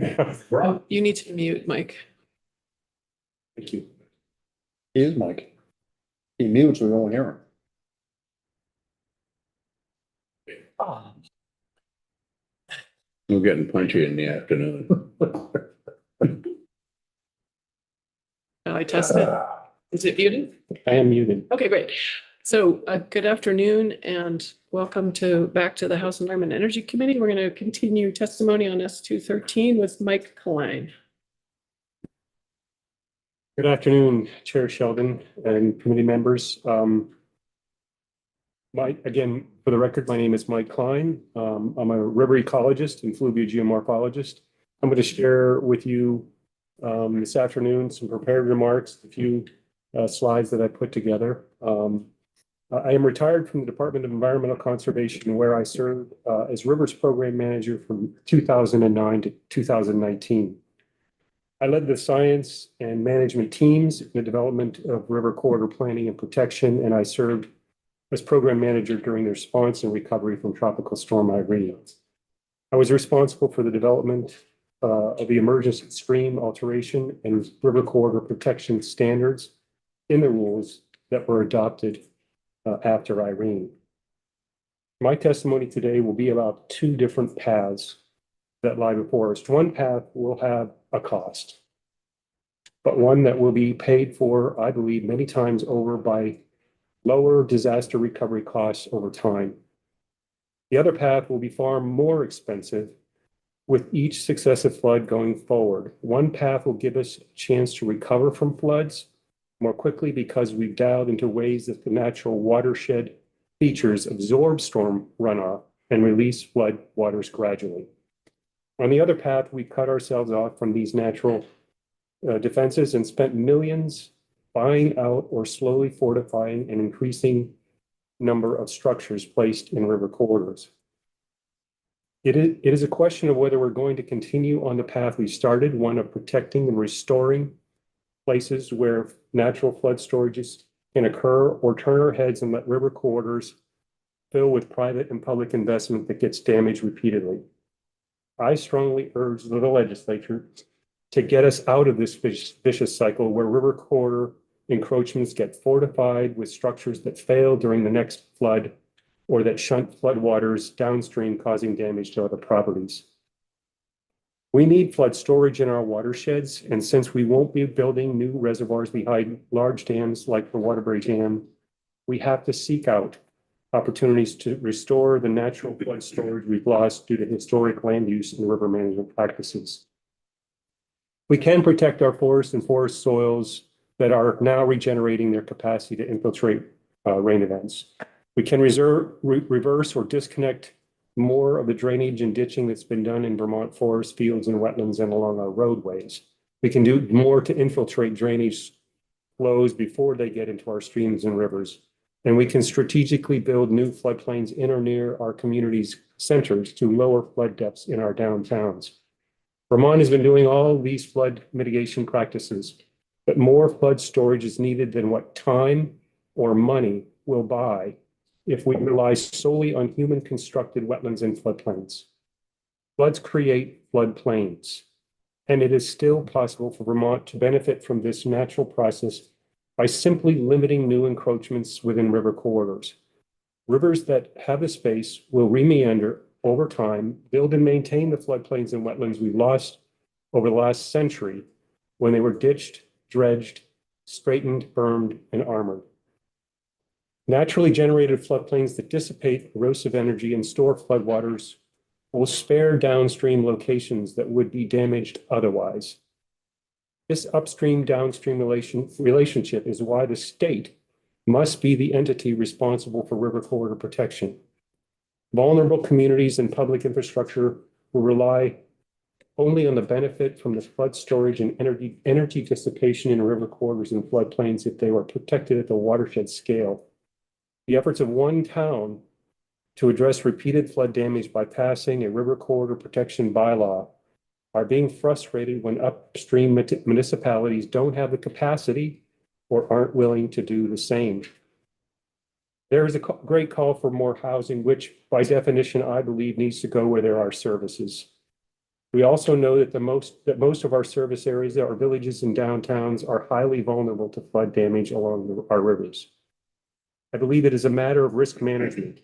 Oh, you need to mute, Mike. Thank you. He is Mike. He mutes, we won't hear him. We're getting punchy in the afternoon. I tested. Is it muted? I am muted. Okay, great. So good afternoon and welcome back to the House Environment and Energy Committee. We're going to continue testimony on S213 with Mike Klein. Good afternoon, Chair Sheldon and committee members. Again, for the record, my name is Mike Klein. I'm a river ecologist and fluviogeomorphologist. I'm going to share with you this afternoon some prepared remarks, a few slides that I put together. I am retired from the Department of Environmental Conservation, where I served as Rivers Program Manager from 2009 to 2019. I led the science and management teams in the development of river corridor planning and protection, and I served as program manager during the response and recovery from Tropical Storm Irene. I was responsible for the development of the emergency stream alteration and river corridor protection standards in the rules that were adopted after Irene. My testimony today will be about two different paths that lie before us. One path will have a cost, but one that will be paid for, I believe, many times over by lower disaster recovery costs over time. The other path will be far more expensive with each successive flood going forward. One path will give us a chance to recover from floods more quickly because we've dialed into ways that the natural watershed features absorb storm runoff and release flood waters gradually. On the other path, we cut ourselves off from these natural defenses and spent millions buying out or slowly fortifying an increasing number of structures placed in river corridors. It is a question of whether we're going to continue on the path we started, one of protecting and restoring places where natural flood storages can occur, or turn our heads and let river corridors fill with private and public investment that gets damaged repeatedly. I strongly urge the legislature to get us out of this vicious cycle where river corridor encroachments get fortified with structures that fail during the next flood or that shunt floodwaters downstream, causing damage to other properties. We need flood storage in our watersheds, and since we won't be building new reservoirs behind large dams like the Waterbury Dam, we have to seek out opportunities to restore the natural flood storage we've lost due to historic land use and river management practices. We can protect our forests and forest soils that are now regenerating their capacity to infiltrate rain events. We can reverse or disconnect more of the drainage and ditching that's been done in Vermont forest, fields, and wetlands and along our roadways. We can do more to infiltrate drainage flows before they get into our streams and rivers. And we can strategically build new floodplains in or near our communities' centers to lower flood depths in our downtowns. Vermont has been doing all these flood mitigation practices, but more flood storage is needed than what time or money will buy if we rely solely on human constructed wetlands and floodplains. Floods create floodplains, and it is still possible for Vermont to benefit from this natural process by simply limiting new encroachments within river corridors. Rivers that have the space will remeander over time, build and maintain the floodplains and wetlands we've lost over the last century when they were ditched, dredged, straightened, bermed, and armored. Naturally generated floodplains that dissipate erosive energy and store floodwaters will spare downstream locations that would be damaged otherwise. This upstream-downstream relationship is why the state must be the entity responsible for river corridor protection. Vulnerable communities and public infrastructure will rely only on the benefit from the flood storage and energy dissipation in river corridors and floodplains if they were protected at the watershed scale. The efforts of one town to address repeated flood damage by passing a river corridor protection bylaw are being frustrated when upstream municipalities don't have the capacity or aren't willing to do the same. There is a great call for more housing, which by definition, I believe needs to go where there are services. We also know that most of our service areas, our villages and downtowns, are highly vulnerable to flood damage along our rivers. I believe it is a matter of risk management.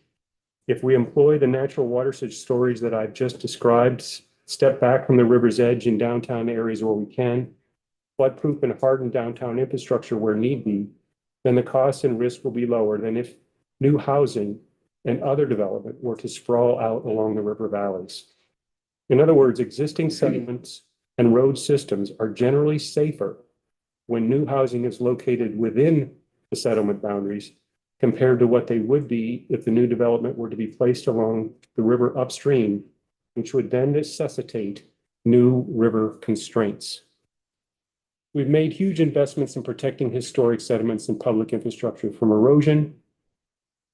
If we employ the natural watershed storage that I've just described, step back from the river's edge in downtown areas where we can, floodproof and hardened downtown infrastructure where need be, then the cost and risk will be lower than if new housing and other development were to sprawl out along the river valleys. In other words, existing settlements and road systems are generally safer when new housing is located within the settlement boundaries compared to what they would be if the new development were to be placed along the river upstream, which would then necessitate new river constraints. We've made huge investments in protecting historic sediments and public infrastructure from erosion,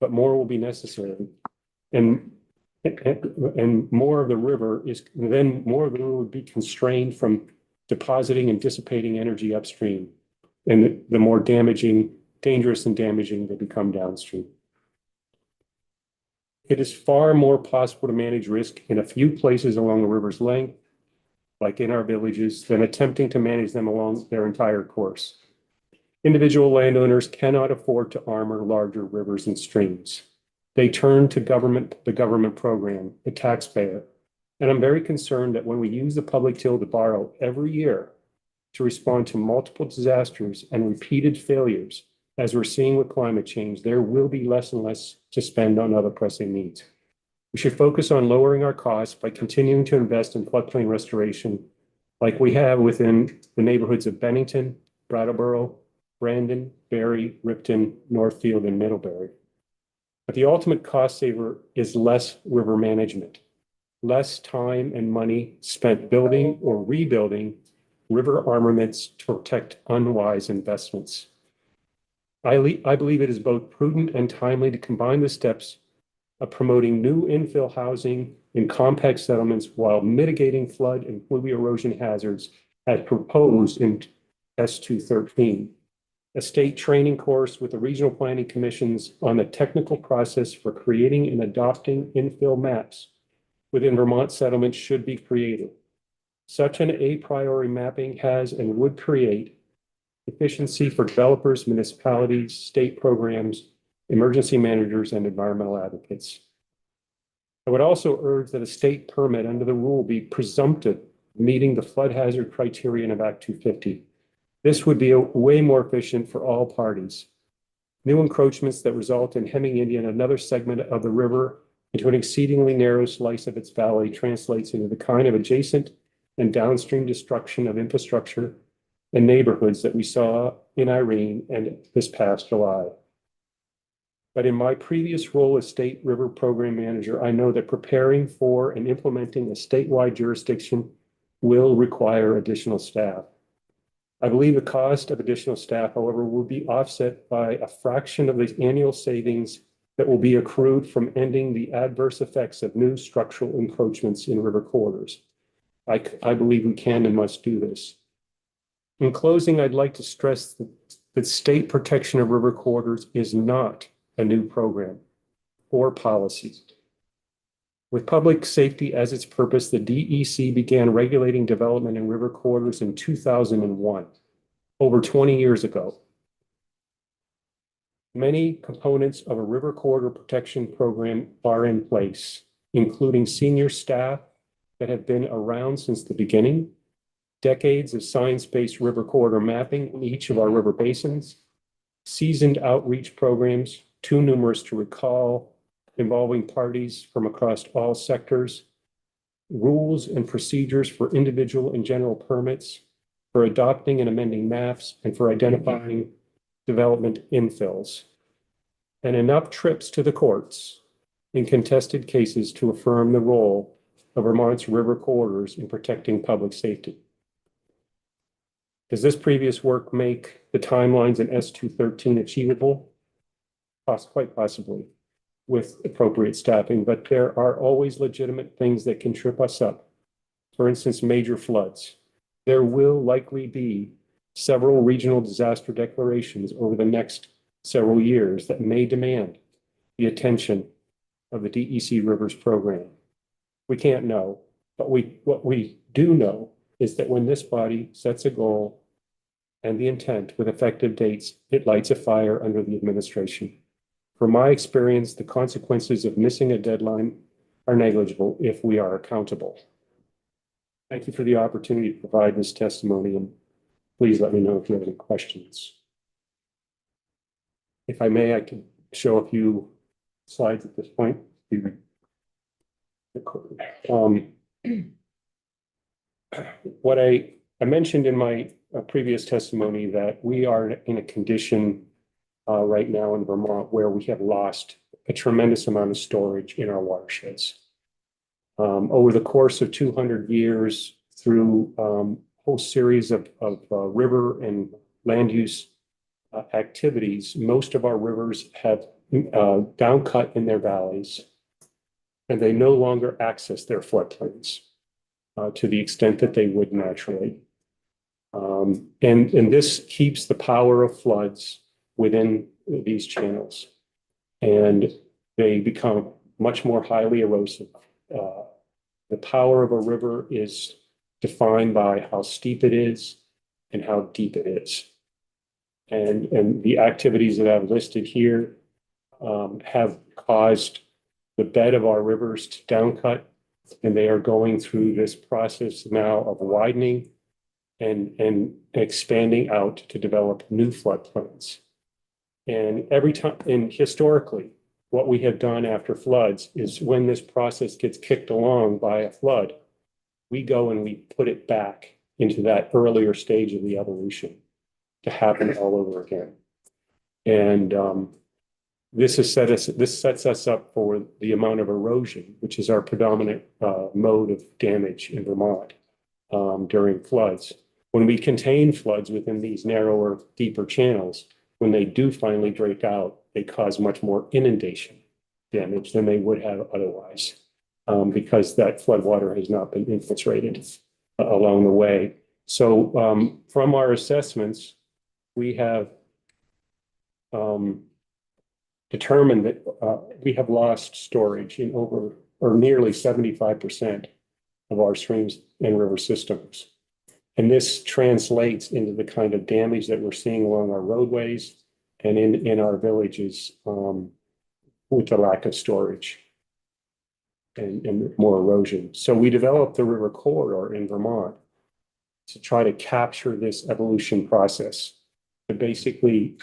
but more will be necessary. And more of the river would be constrained from depositing and dissipating energy upstream. And the more dangerous and damaging they become downstream. It is far more possible to manage risk in a few places along the river's length, like in our villages, than attempting to manage them along their entire course. Individual landowners cannot afford to armor larger rivers and streams. They turn to the government program, the taxpayer. And I'm very concerned that when we use the public till to borrow every year to respond to multiple disasters and repeated failures, as we're seeing with climate change, there will be less and less to spend on other pressing needs. We should focus on lowering our costs by continuing to invest in floodplain restoration, like we have within the neighborhoods of Bennington, Brattleboro, Brandon, Barry, Ripton, Northfield, and Middlebury. But the ultimate cost saver is less river management, less time and money spent building or rebuilding river armaments to protect unwise investments. I believe it is both prudent and timely to combine the steps of promoting new infill housing in compact settlements while mitigating flood and fluvial erosion hazards as proposed in S213. A state training course with the regional planning commissions on the technical process for creating and adopting infill maps within Vermont settlements should be created. Such an a priori mapping has and would create efficiency for developers, municipalities, state programs, emergency managers, and environmental advocates. I would also urge that a state permit under the rule be presumptive, meeting the flood hazard criterion of Act 250. This would be way more efficient for all parties. New encroachments that result in hemming Indian another segment of the river into an exceedingly narrow slice of its valley translates into the kind of adjacent and downstream destruction of infrastructure and neighborhoods that we saw in Irene and this past July. But in my previous role as state river program manager, I know that preparing for and implementing a statewide jurisdiction will require additional staff. I believe the cost of additional staff, however, will be offset by a fraction of the annual savings that will be accrued from ending the adverse effects of new structural encroachments in river corridors. I believe we can and must do this. In closing, I'd like to stress that state protection of river corridors is not a new program or policy. With public safety as its purpose, the DEC began regulating development in river corridors in 2001, over 20 years ago. Many components of a river corridor protection program are in place, including senior staff that have been around since the beginning, decades of science-based river corridor mapping in each of our river basins, seasoned outreach programs, too numerous to recall, involving parties from across all sectors, rules and procedures for individual and general permits, for adopting and amending maps, and for identifying development infills, and enough trips to the courts in contested cases to affirm the role of Vermont's river corridors in protecting public safety. Does this previous work make the timelines in S213 achievable? Quite possibly, with appropriate staffing, but there are always legitimate things that can trip us up. For instance, major floods. There will likely be several regional disaster declarations over the next several years that may demand the attention of the DEC Rivers program. We can't know, But what we do know is that when this body sets a goal and the intent with effective dates, it lights a fire under the administration. From my experience, the consequences of missing a deadline are negligible if we are accountable. Thank you for the opportunity to provide this testimony, and please let me know if you have any questions. If I may, I can show a few slides at this point. What I mentioned in my previous testimony that we are in a condition right now in Vermont where we have lost a tremendous amount of storage in our watersheds. Over the course of 200 years, through a whole series of river and land use activities, most of our rivers have down cut in their valleys, and they no longer access their floodplains to the extent that they would naturally. And this keeps the power of floods within these channels, and they become much more highly erosive. The power of a river is defined by how steep it is and how deep it is. And the activities that I've listed here have caused the bed of our rivers to downcut, and they are going through this process now of widening and expanding out to develop new floodplains. And every time, and historically, what we have done after floods is when this process gets kicked along by a flood, we go and we put it back into that earlier stage of the evolution to happen all over again. And this sets us up for the amount of erosion, which is our predominant mode of damage in Vermont during floods. When we contain floods within these narrower, deeper channels, when they do finally break out, they cause much more inundation damage than they would have otherwise, because that flood water has not been infiltrated along the way. So from our assessments, we have determined that we have lost storage in over or nearly 75% of our streams and river systems. And this translates into the kind of damage that we're seeing along our roadways and in our villages with the lack of storage and more erosion. So we developed the river corridor in Vermont to try to capture this evolution process, to basically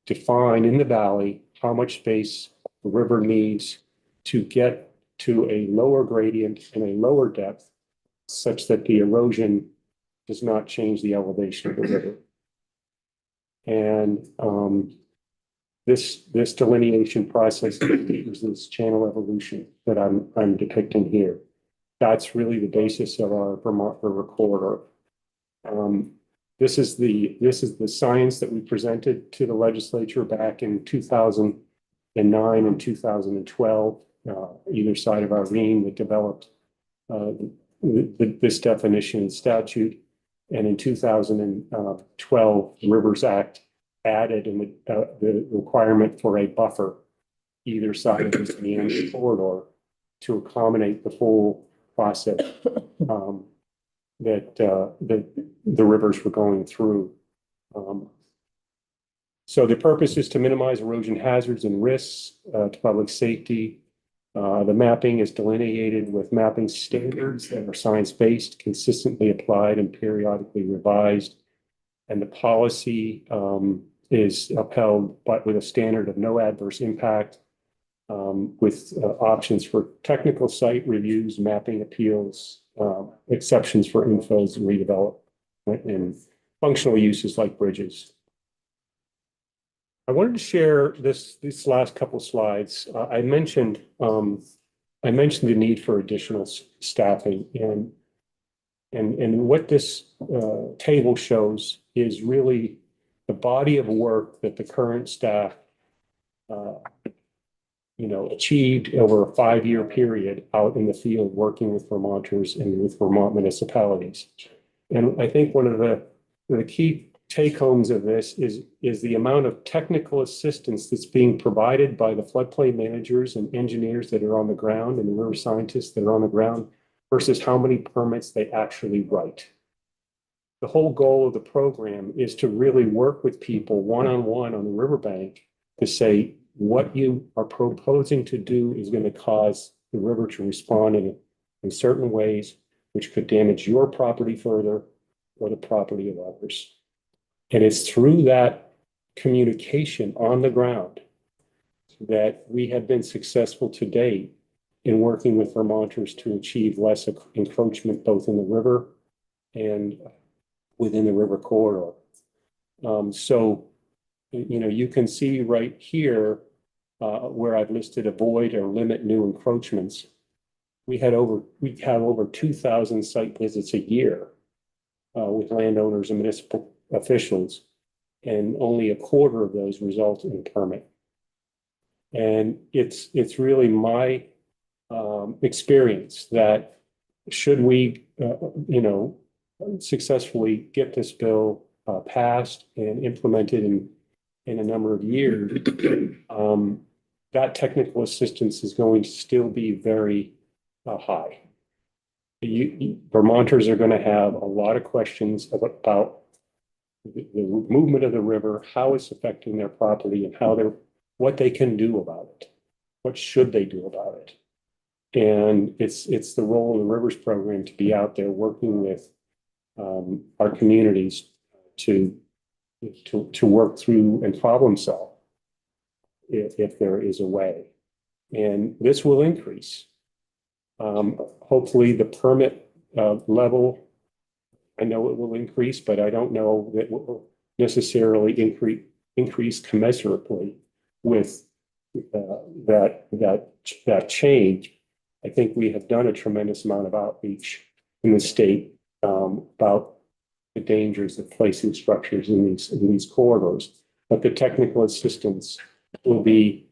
define in the valley how much space the river needs to get to a lower gradient and a lower depth such that the erosion does not change the elevation of the river. And this delineation process is this channel evolution that I'm depicting here. That's really the basis of our Vermont River Corridor. This is the science that we presented to the legislature back in 2009 and 2012, either side of Irene, that developed this definition and statute. And in 2012, the Rivers Act added the requirement for a buffer either side of this meander corridor to accommodate the full process that the rivers were going through. So the purpose is to minimize erosion hazards and risks to public safety. The mapping is delineated with mapping standards that are science-based, consistently applied and periodically revised. And the policy is upheld but with a standard of no adverse impact, with options for technical site reviews, mapping appeals, exceptions for infills and redevelopment, and functional uses like bridges. I wanted to share these last couple slides. I mentioned the need for additional staffing, and what this table shows is really the body of work that the current staff achieved over a 5-year period out in the field working with Vermonters and with Vermont municipalities. And I think one of the key take-homes of this is the amount of technical assistance that's being provided by the floodplain managers and engineers that are on the ground and the river scientists that are on the ground versus how many permits they actually write. The whole goal of the program is to really work with people one-on-one on the riverbank to say what you are proposing to do is going to cause the river to respond in certain ways, which could damage your property further or the property of others. And it's through that communication on the ground that we have been successful to date in working with Vermonters to achieve less encroachment both in the river and within the river corridor. So, you can see right here where I've listed avoid or limit new encroachments. We have over 2,000 site visits a year with landowners and municipal officials, and only a quarter of those result in a permit. And it's really my experience that should we, successfully get this bill passed and implemented in a number of years, that technical assistance is going to still be very high. Vermonters are going to have a lot of questions about the movement of the river, how it's affecting their property, and what they can do about it. What should they do about it? And it's the role of the Rivers program to be out there working with our communities to work through and problem solve if there is a way. And this will increase. Hopefully the permit level, I know it will increase, but I don't know that it will necessarily increase commensurately with that change. I think we have done a tremendous amount of outreach in the state about the dangers of placing structures in these corridors, but the technical assistance will be,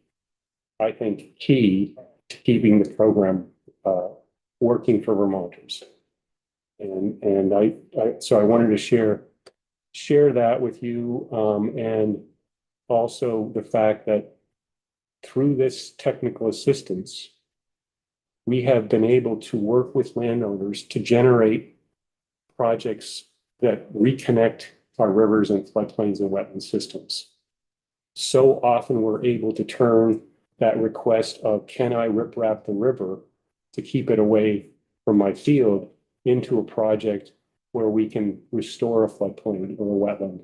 I think, key to keeping the program working for Vermonters. And so I wanted to share that with you, and also the fact that through this technical assistance, we have been able to work with landowners to generate projects that reconnect our rivers and floodplains and wetland systems. So often we're able to turn that request of, can I riprap the river to keep it away from my field, into a project where we can restore a floodplain or a wetland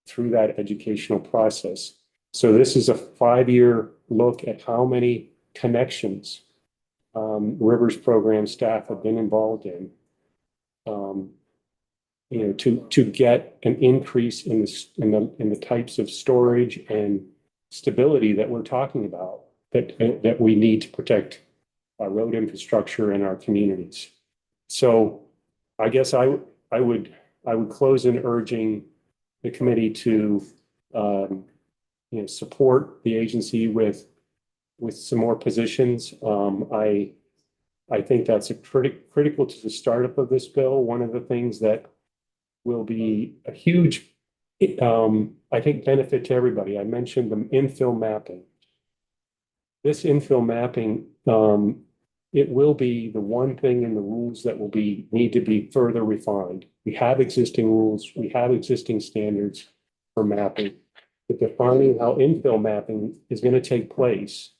through that educational process. So this is a 5-year look at how many connections Rivers program staff have been involved in, to get an increase in the types of storage and stability that we're talking about, that we need to protect our road infrastructure and our communities. So I guess I would close in urging the committee to support the agency with some more positions. I think that's critical to the startup of this bill. One of the things that will be a huge, I think, benefit to everybody. I mentioned the infill mapping. This infill mapping, it will be the one thing in the rules that will need to be further refined. We have existing rules, we have existing standards for mapping, but defining how infill mapping is going to take place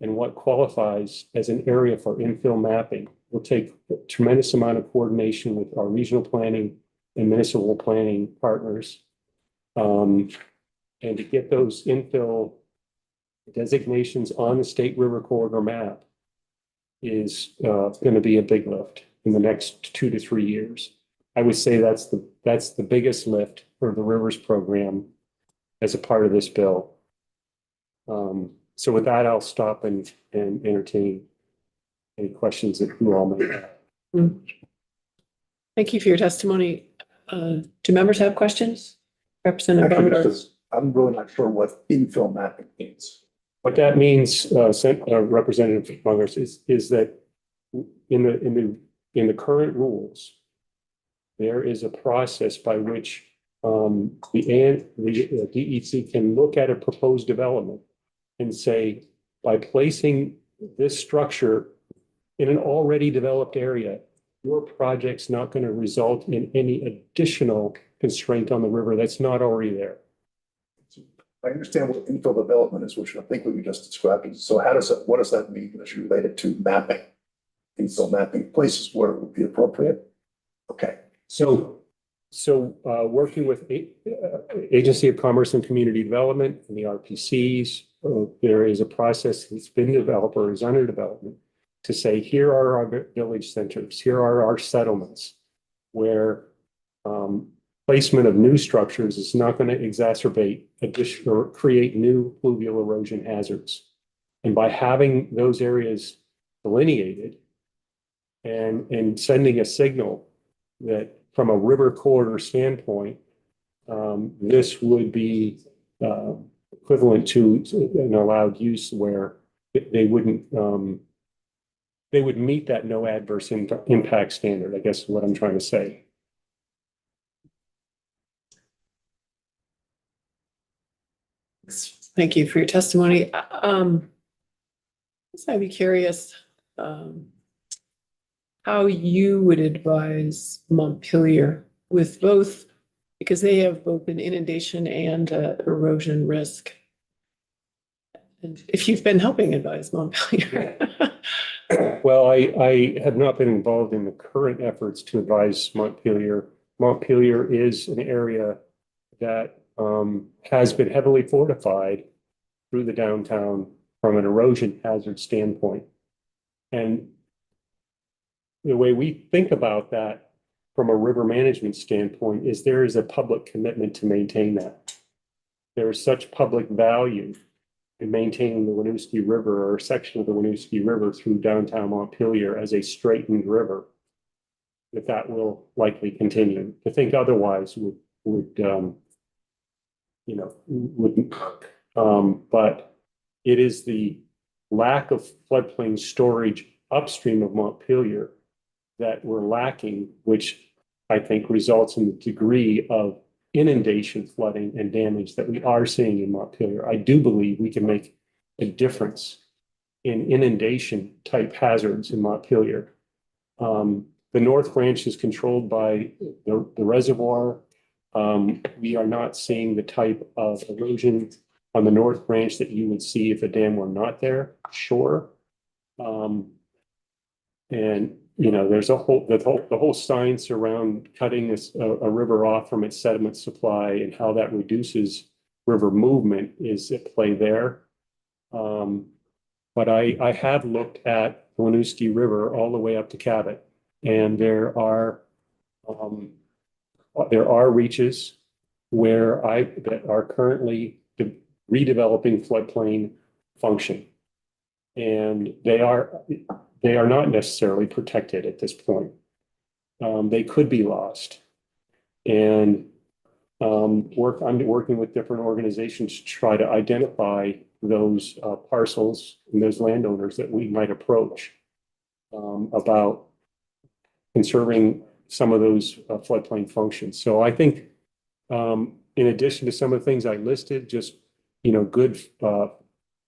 and what qualifies as an area for infill mapping will take a tremendous amount of coordination with our regional planning and municipal planning partners. And to get those infill designations on the state river corridor map is going to be a big lift in the next 2 to 3 years. I would say that's the biggest lift for the Rivers program as a part of this bill. So with that, I'll stop and entertain any questions that you all may have. Thank you for your testimony. Do members have questions? Representative Actually, Bumgarner. because I'm really not sure what infill mapping means. What that means, Representative Bungers, is that in the current rules, there is a process by which the DEC can look at a proposed development and say, by placing this structure in an already developed area, your project's not going to result in any additional constraint on the river that's not already there. I understand what infill development is, which I think we just described. So what does that mean as related to mapping? Infill mapping places where it would be appropriate? Okay. So working with Agency of Commerce and Community Development and the RPCs, there is a process that's been developed or is under development to say, here are our village centers, here are our settlements, where placement of new structures is not going to exacerbate additional or create new fluvial erosion hazards. And by having those areas delineated and sending a signal that from a river corridor standpoint, this would be equivalent to an allowed use where they would meet that no adverse impact standard, I guess is what I'm trying to say. Thank you for your testimony. I'd be curious how you would advise Montpelier with both, because they have both an inundation and erosion risk. And if you've been helping advise Montpelier. Well, I have not been involved in the current efforts to advise Montpelier. Montpelier is an area that has been heavily fortified through the downtown from an erosion hazard standpoint. And the way we think about that from a river management standpoint is there is a public commitment to maintain that. There is such public value in maintaining the Winooski River or a section of the Winooski River through downtown Montpelier as a straightened river that will likely continue. To think otherwise wouldn't work. But it is the lack of floodplain storage upstream of Montpelier that we're lacking, which I think results in the degree of inundation, flooding, and damage that we are seeing in Montpelier. I do believe we can make a difference in inundation type hazards in Montpelier. The North Branch is controlled by the reservoir. We are not seeing the type of erosion on the North Branch that you would see if a dam were not there, sure. And there's the whole science around cutting a river off from its sediment supply and how that reduces river movement is at play there. But I have looked at the Winooski River all the way up to Cabot, and there are reaches that are currently redeveloping floodplain function, and they are not necessarily protected at this point. They could be lost. And I'm working with different organizations to try to identify those parcels and those landowners that we might approach about conserving some of those floodplain functions. So I think in addition to some of the things I listed, just good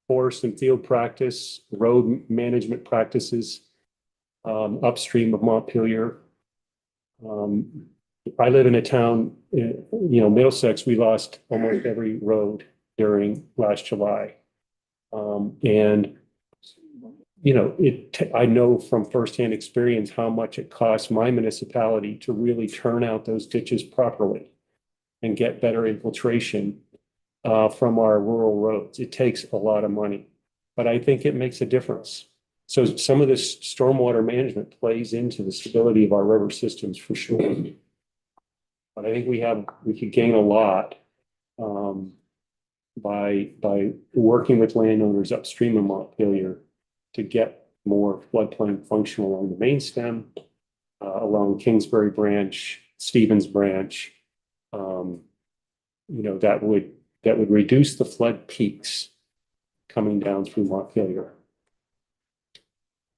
forest and field practice, road management practices upstream of Montpelier. I live in a town, Middlesex, we lost almost every road during last July. I know from firsthand experience how much it costs my municipality to really turn out those ditches properly and get better infiltration from our rural roads. It takes a lot of money, but I think it makes a difference. So some of this stormwater management plays into the stability of our river systems for sure. But I think we could gain a lot by working with landowners upstream of Montpelier to get more floodplain function along the main stem, along Kingsbury Branch, Stevens Branch. That would reduce the flood peaks coming down through Montpelier.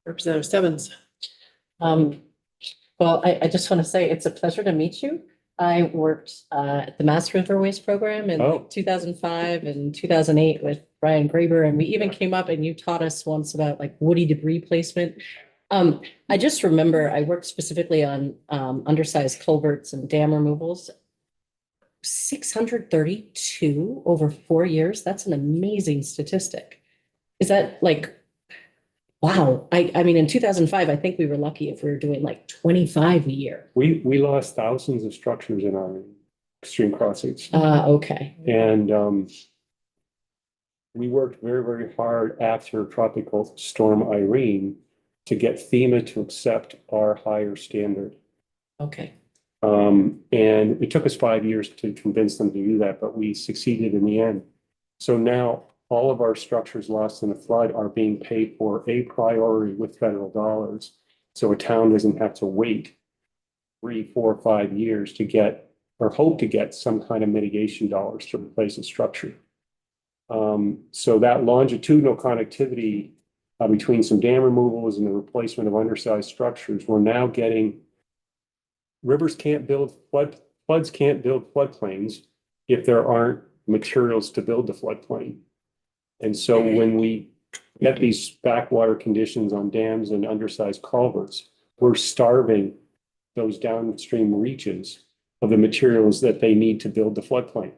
Representative Stebbins. Well, I just want to say it's a pleasure to meet you. I worked at the Mass River Waste Program in 2005 and 2008 with Brian Graber, and we even came up and you taught us once about like woody debris placement. I just remember I worked specifically on undersized culverts and dam removals. 632 over 4 years. That's an amazing statistic. Is that like, wow, I mean, in 2005, I think we were lucky if we were doing like 25 a year. We lost thousands of structures in our extreme crossings. Okay. And we worked very, very hard after Tropical Storm Irene to get FEMA to accept our higher standard. Okay. And it took us 5 years to convince them to do that, but we succeeded in the end. So now all of our structures lost in a flood are being paid for a priori with federal dollars. So a town doesn't have to wait 3, 4, 5 years to get or hope to get some kind of mitigation dollars to replace a structure. So that longitudinal connectivity between some dam removals and the replacement of undersized structures, we're now getting rivers can't build floods can't build floodplains if there aren't materials to build the floodplain. And so when we get these backwater conditions on dams and undersized culverts, we're starving those downstream reaches of the materials that they need to build the floodplain.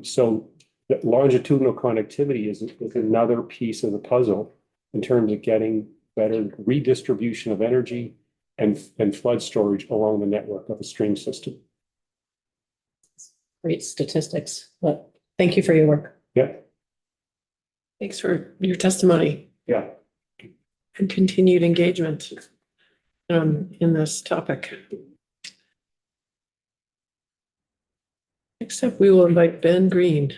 So that longitudinal connectivity is another piece of the puzzle in terms of getting better redistribution of energy and flood storage along the network of a stream system. Great statistics, but thank you for your work. Yeah. Thanks for your testimony Yeah. and continued engagement in this topic. Next up, we will invite Ben Green.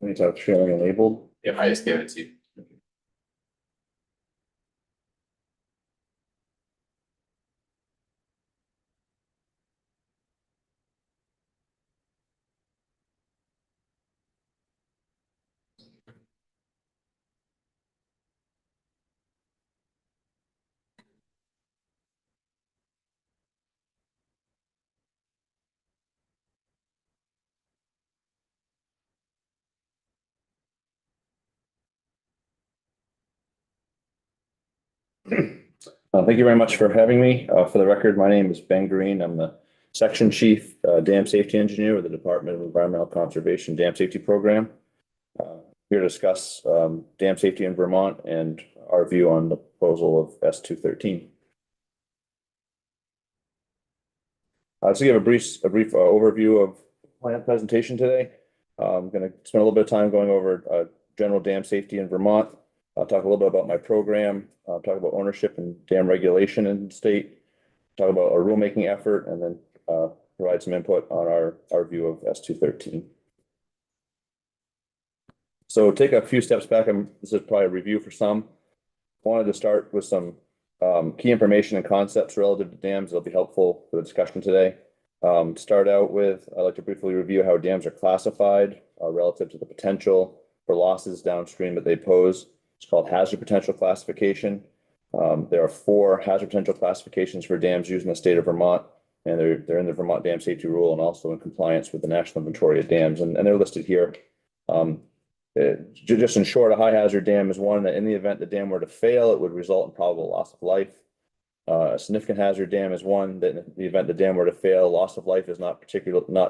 Any type of sharing enabled? If I just gave it to you. Thank you very much for having me. For the record, my name is Ben Green. I'm the Section Chief Dam Safety Engineer with the Department of Environmental Conservation Dam Safety Program. Here to discuss dam safety in Vermont and our view on the proposal of S213. To give a brief overview of plan presentation today. I'm going to spend a little bit of time going over general dam safety in Vermont. I'll talk a little bit about my program, talk about ownership and dam regulation in the state, talk about our rulemaking effort, and then provide some input on our view of S213. So take a few steps back. This is probably a review for some. Wanted to start with some key information and concepts relative to dams that'll be helpful for the discussion today. To start out with, I'd like to briefly review how dams are classified relative to the potential for losses downstream that they pose. It's called hazard potential classification. There are 4 hazard potential classifications for dams used in the state of Vermont, and they're in the Vermont Dam Safety Rule and also in compliance with the National Inventory of Dams, and they're listed here. Just in short, a high hazard dam is one that in the event the dam were to fail, it would result in probable loss of life. A significant hazard dam is one that in the event the dam were to fail, loss of life is not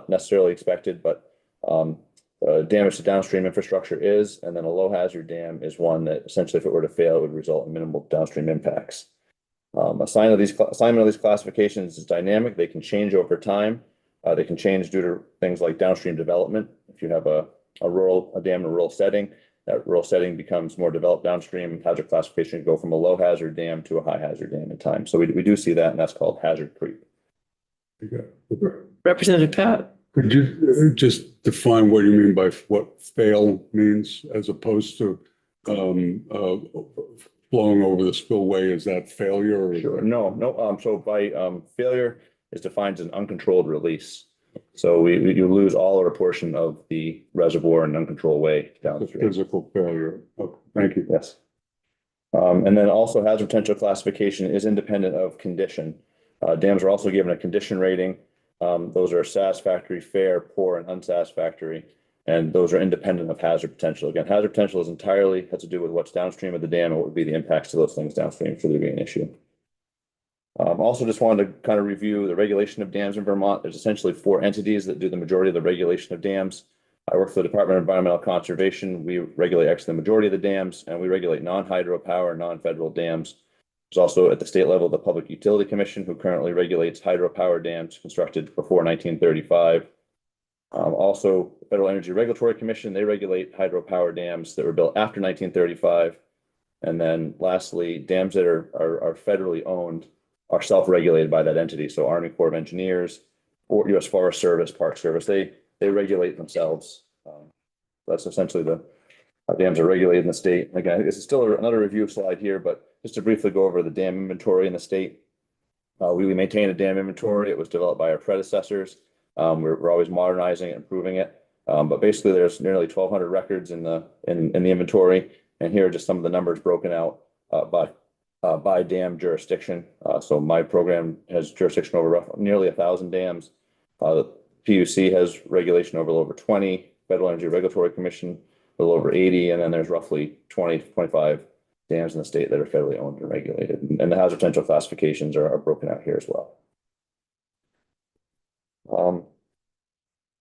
necessarily expected, but damage to downstream infrastructure is. And then a low hazard dam is one that essentially, if it were to fail, it would result in minimal downstream impacts. Assignment of these classifications is dynamic. They can change over time. They can change due to things like downstream development. If you have a dam in a rural setting, that rural setting becomes more developed downstream. Hazard classification can go from a low hazard dam to a high hazard dam in time. So we do see that, and that's called hazard creep. Representative Pat. Could you just define what you mean by what fail means as opposed to flowing over the spillway, is that failure? or is Sure. that- No. So by failure is defined as an uncontrolled release. So you lose all or a portion of the reservoir in an uncontrolled way It's a downstream. physical failure. Okay, thank you. Yes. And then also hazard potential classification is independent of condition. Dams are also given a condition rating. Those are satisfactory, fair, poor, and unsatisfactory. And those are independent of hazard potential. Again, hazard potential is entirely has to do with what's downstream of the dam and what would be the impacts to those things downstream should there be an issue. Also just wanted to kind of review the regulation of dams in Vermont. There's essentially 4 entities that do the majority of the regulation of dams. I work for the Department of Environmental Conservation. We regulate actually the majority of the dams, and we regulate non-hydropower, non-federal dams. There's also at the state level, the Public Utility Commission, who currently regulates hydropower dams constructed before 1935. Also, the Federal Energy Regulatory Commission, they regulate hydropower dams that were built after 1935. And then lastly, dams that are federally owned are self-regulated by that entity. So Army Corps of Engineers or U.S. Forest Service, Park Service, they regulate themselves. That's essentially how dams are regulated in the state. Again, this is still another review slide here, but just to briefly go over the dam inventory in the state. We maintain a dam inventory. It was developed by our predecessors. We're always modernizing it, improving it. But basically, there's nearly 1,200 records in the inventory, and here are just some of the numbers broken out by dam jurisdiction. So my program has jurisdiction over nearly 1,000 dams. The PUC has regulation over 20. Federal Energy Regulatory Commission a little over 80, and then there's roughly 20 to 25 dams in the state that are federally owned and regulated. And the hazard potential classifications are broken out here as well.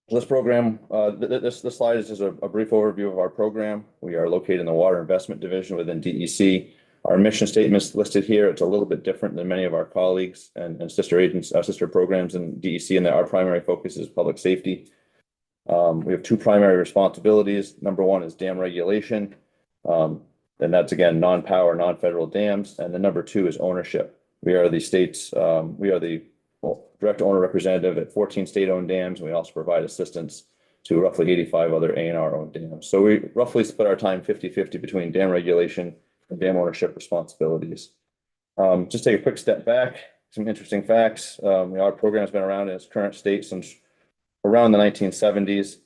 This program, this slide is just a brief overview of our program. We are located in the Water Investment Division within DEC. Our mission statement is listed here. It's a little bit different than many of our colleagues and sister programs in DEC, and that our primary focus is public safety. We have 2 primary responsibilities. Number 1 is dam regulation. And that's again, non-power, non-federal dams. And then number 2 is ownership. We are the state's, we are the direct owner representative at 14 state-owned dams. And we also provide assistance to roughly 85 other A&R owned dams. So we roughly split our time 50-50 between dam regulation and dam ownership responsibilities. Just take a quick step back, some interesting facts. Our program has been around in its current state since around the 1970s.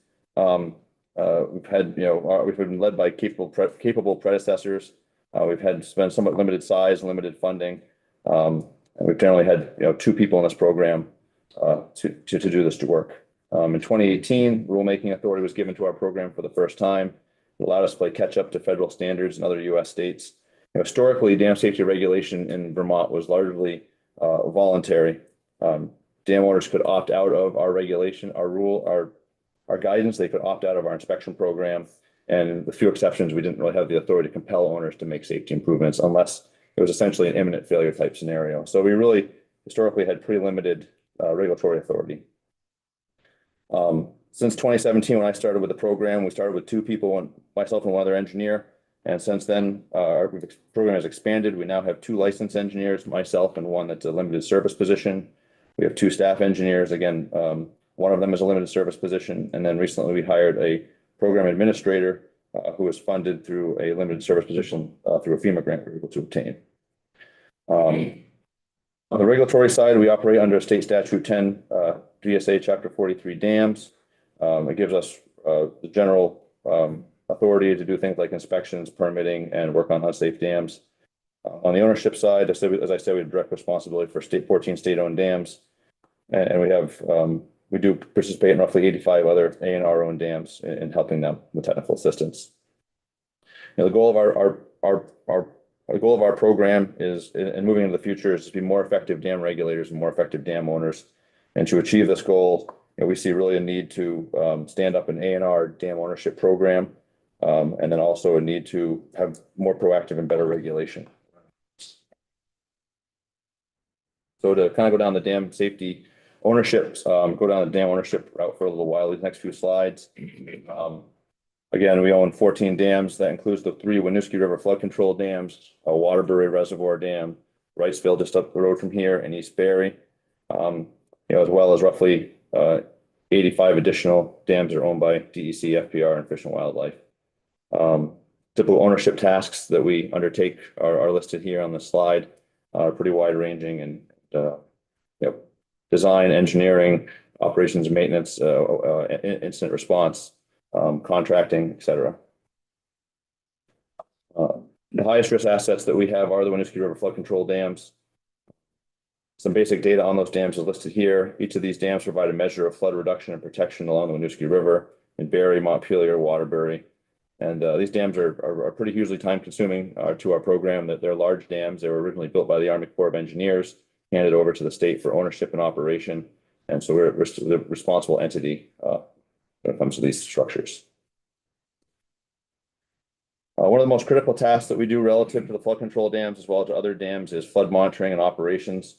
We've been led by capable predecessors. We've had spent somewhat limited size, limited funding. And we've generally had 2 people in this program to do this work. In 2018, rulemaking authority was given to our program for the first time. It allowed us to play catch up to federal standards in other U.S. states. Historically, dam safety regulation in Vermont was largely voluntary. Dam owners could opt out of our regulation, our guidance. They could opt out of our inspection program. And with few exceptions, we didn't really have the authority to compel owners to make safety improvements unless it was essentially an imminent failure type scenario. So we really historically had pretty limited regulatory authority. Since 2017, when I started with the program, we started with 2 people, myself and one other engineer. And since then, our program has expanded. We now have 2 licensed engineers, myself and one that's a limited service position. We have 2 staff engineers. Again, one of them is a limited service position. And then recently we hired a program administrator who was funded through a limited service position through a FEMA grant we were able to obtain. On the regulatory side, we operate under State Statute 10, GSA Chapter 43 dams. It gives us the general authority to do things like inspections, permitting, and work on unsafe dams. On the ownership side, as I said, we have direct responsibility for 14 state-owned dams. And we do participate in roughly 85 other A&R owned dams in helping them with technical assistance. The goal of our program is, in moving into the future, is to be more effective dam regulators and more effective dam owners. And to achieve this goal, we see really a need to stand up an A&R dam ownership program, and then also a need to have more proactive and better regulation. So to kind of go down the dam safety ownership, go down the dam ownership route for a little while, these next few slides. Again, we own 14 dams. That includes the 3 Winooski River flood control dams, a Waterbury Reservoir Dam, Wrightsville just up the road from here, and East Barry, as well as roughly 85 additional dams are owned by DEC, FPR, and Fish and Wildlife. Typical ownership tasks that we undertake are listed here on the slide, pretty wide ranging and, design, engineering, operations and maintenance, incident response, contracting, et cetera. The highest risk assets that we have are the Winooski River flood control dams. Some basic data on those dams is listed here. Each of these dams provide a measure of flood reduction and protection along the Winooski River in Barre, Montpelier, Waterbury. And these dams are pretty hugely time consuming to our program. That they're large dams. They were originally built by the Army Corps of Engineers, handed over to the state for ownership and operation. And so we're the responsible entity when it comes to these structures. One of the most critical tasks that we do relative to the flood control dams as well as to other dams is flood monitoring and operations.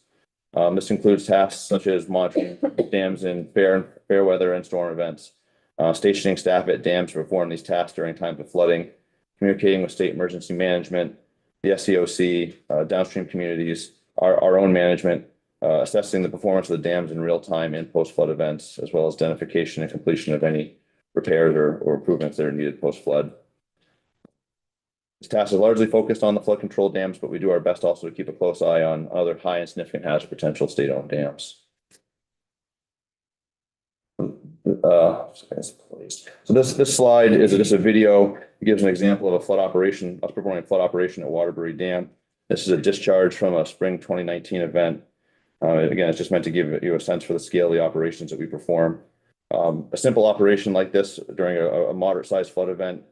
This includes tasks such as monitoring dams in fair weather and storm events, stationing staff at dams to perform these tasks during times of flooding, communicating with state emergency management, the SCOC, downstream communities, our own management, assessing the performance of the dams in real time and post-flood events, as well as identification and completion of any repairs or improvements that are needed post-flood. This task is largely focused on the flood control dams, but we do our best also to keep a close eye on other high and significant hazard potential state-owned dams. So this slide is just a video. It gives an example of a flood operation, us performing a flood operation at Waterbury Dam. This is a discharge from a spring 2019 event. Again, it's just meant to give you a sense for the scale of the operations that we perform. A simple operation like this during a moderate-sized flood event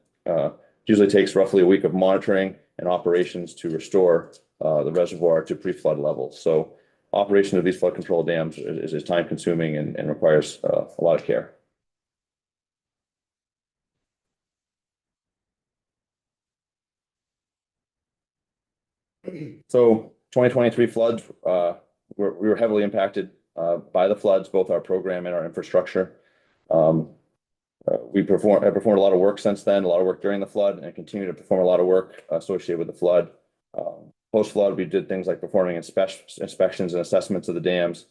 usually takes roughly a week of monitoring and operations to restore the reservoir to pre-flood levels. So operation of these flood control dams is time consuming and requires a lot of care. So 2023 floods, we were heavily impacted by the floods, both our program and our infrastructure. We performed a lot of work since then, a lot of work during the flood, and continue to perform a lot of work associated with the flood. Post-flood, we did things like performing inspections and assessments of the dams.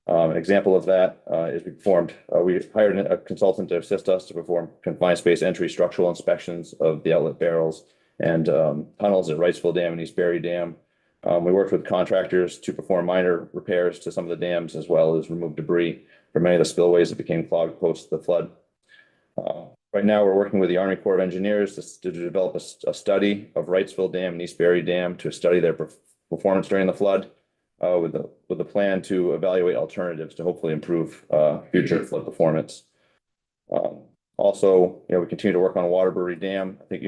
An example of that is we hired a consultant to assist us to perform confined space entry structural inspections of the outlet barrels and tunnels at Wrightsville Dam and East Barre Dam. We worked with contractors to perform minor repairs to some of the dams, as well as remove debris from many of the spillways that became clogged post the flood. Right now, we're working with the Army Corps of Engineers to develop a study of Wrightsville Dam and East Barre Dam to study their performance during the flood, with the plan to evaluate alternatives to hopefully improve future flood performance. Also, we continue to work on Waterbury Dam. I think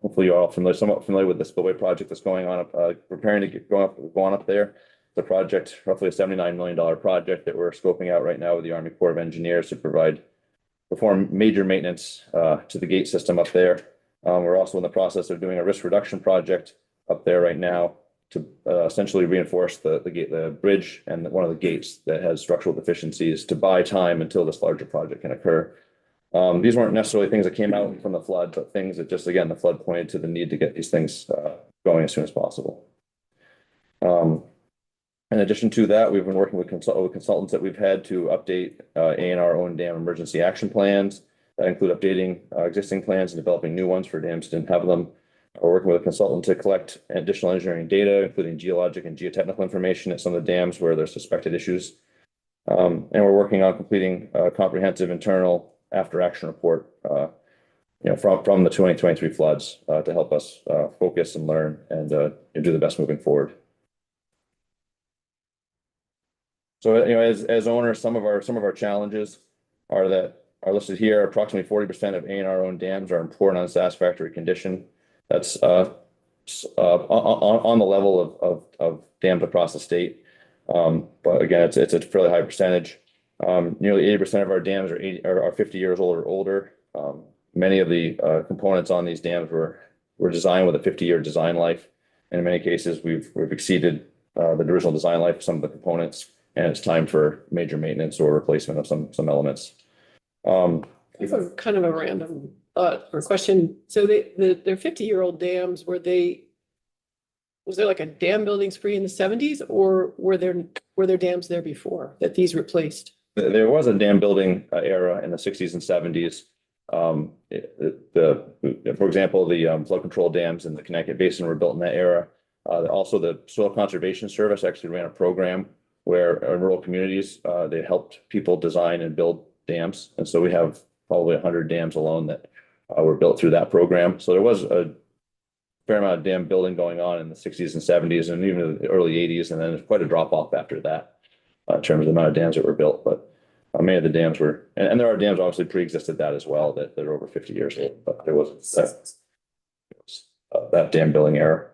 hopefully you're all somewhat familiar with the spillway project that's going on, preparing to going up there. The project, roughly a $79 million project that we're scoping out right now with the Army Corps of Engineers to perform major maintenance to the gate system up there. We're also in the process of doing a risk reduction project up there right now to essentially reinforce the bridge and one of the gates that has structural deficiencies to buy time until this larger project can occur. These weren't necessarily things that came out from the flood, but things that just, again, the flood pointed to the need to get these things going as soon as possible. In addition to that, we've been working with consultants that we've had to update ANR own dam emergency action plans that include updating existing plans and developing new ones for dams that didn't have them. We're working with a consultant to collect additional engineering data, including geologic and geotechnical information at some of the dams where there's suspected issues. And we're working on completing a comprehensive internal after action report from the 2023 floods to help us focus and learn and do the best moving forward. So, as owners, some of our challenges are listed here. Approximately 40% of ANR owned dams are in poor and unsatisfactory condition. That's on the level of dams across the state. But again, it's a fairly high percentage. Nearly 80% of our dams are 50 years old or older. Many of the components on these dams were designed with a 50-year design life. And in many cases, we've exceeded the original design life of some of the components, and it's time for major maintenance or replacement of some elements. It's a kind of a random thought or question. So they're 50-year-old dams. Was there like a dam building spree in the 70s, or were there dams there before that these replaced? There was a dam building era in the 60s and 70s. For example, the flood control dams in the Connecticut Basin were built in that era. Also, the Soil Conservation Service actually ran a program where in rural communities, they helped people design and build dams. And so we have probably 100 dams alone that were built through that program. So there was a fair amount of dam building going on in the 60s and 70s and even the early 80s. And then there's quite a drop off after that in terms of the amount of dams that were built. But many of the dams were, and there are dams obviously pre-existed that as well that are over 50 years old, but there wasn't that dam building era.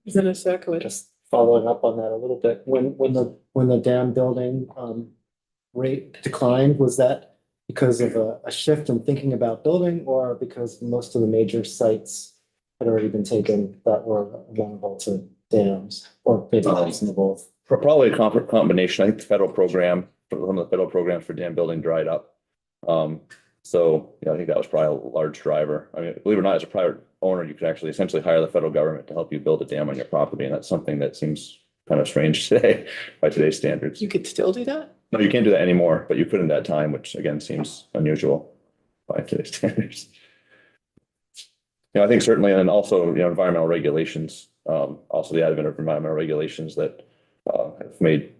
Representative Sakowicz. Just following up on that a little bit, when the dam building rate declined, was that because of a shift in thinking about building, or because most of the major sites had already been taken that were vulnerable to dams, or maybe some of both? Probably a combination. I think the federal program, some of the federal programs for dam building dried up. So, I think that was probably a large driver. I mean, believe it or not, as a private owner, you could actually essentially hire the federal government to help you build a dam on your property. And that's something that seems kind of strange today by today's standards. You could still do that? No, you can't do that anymore, but you could in that time, which again seems unusual by today's standards. I think certainly, and also, environmental regulations, also the advent of environmental regulations that have made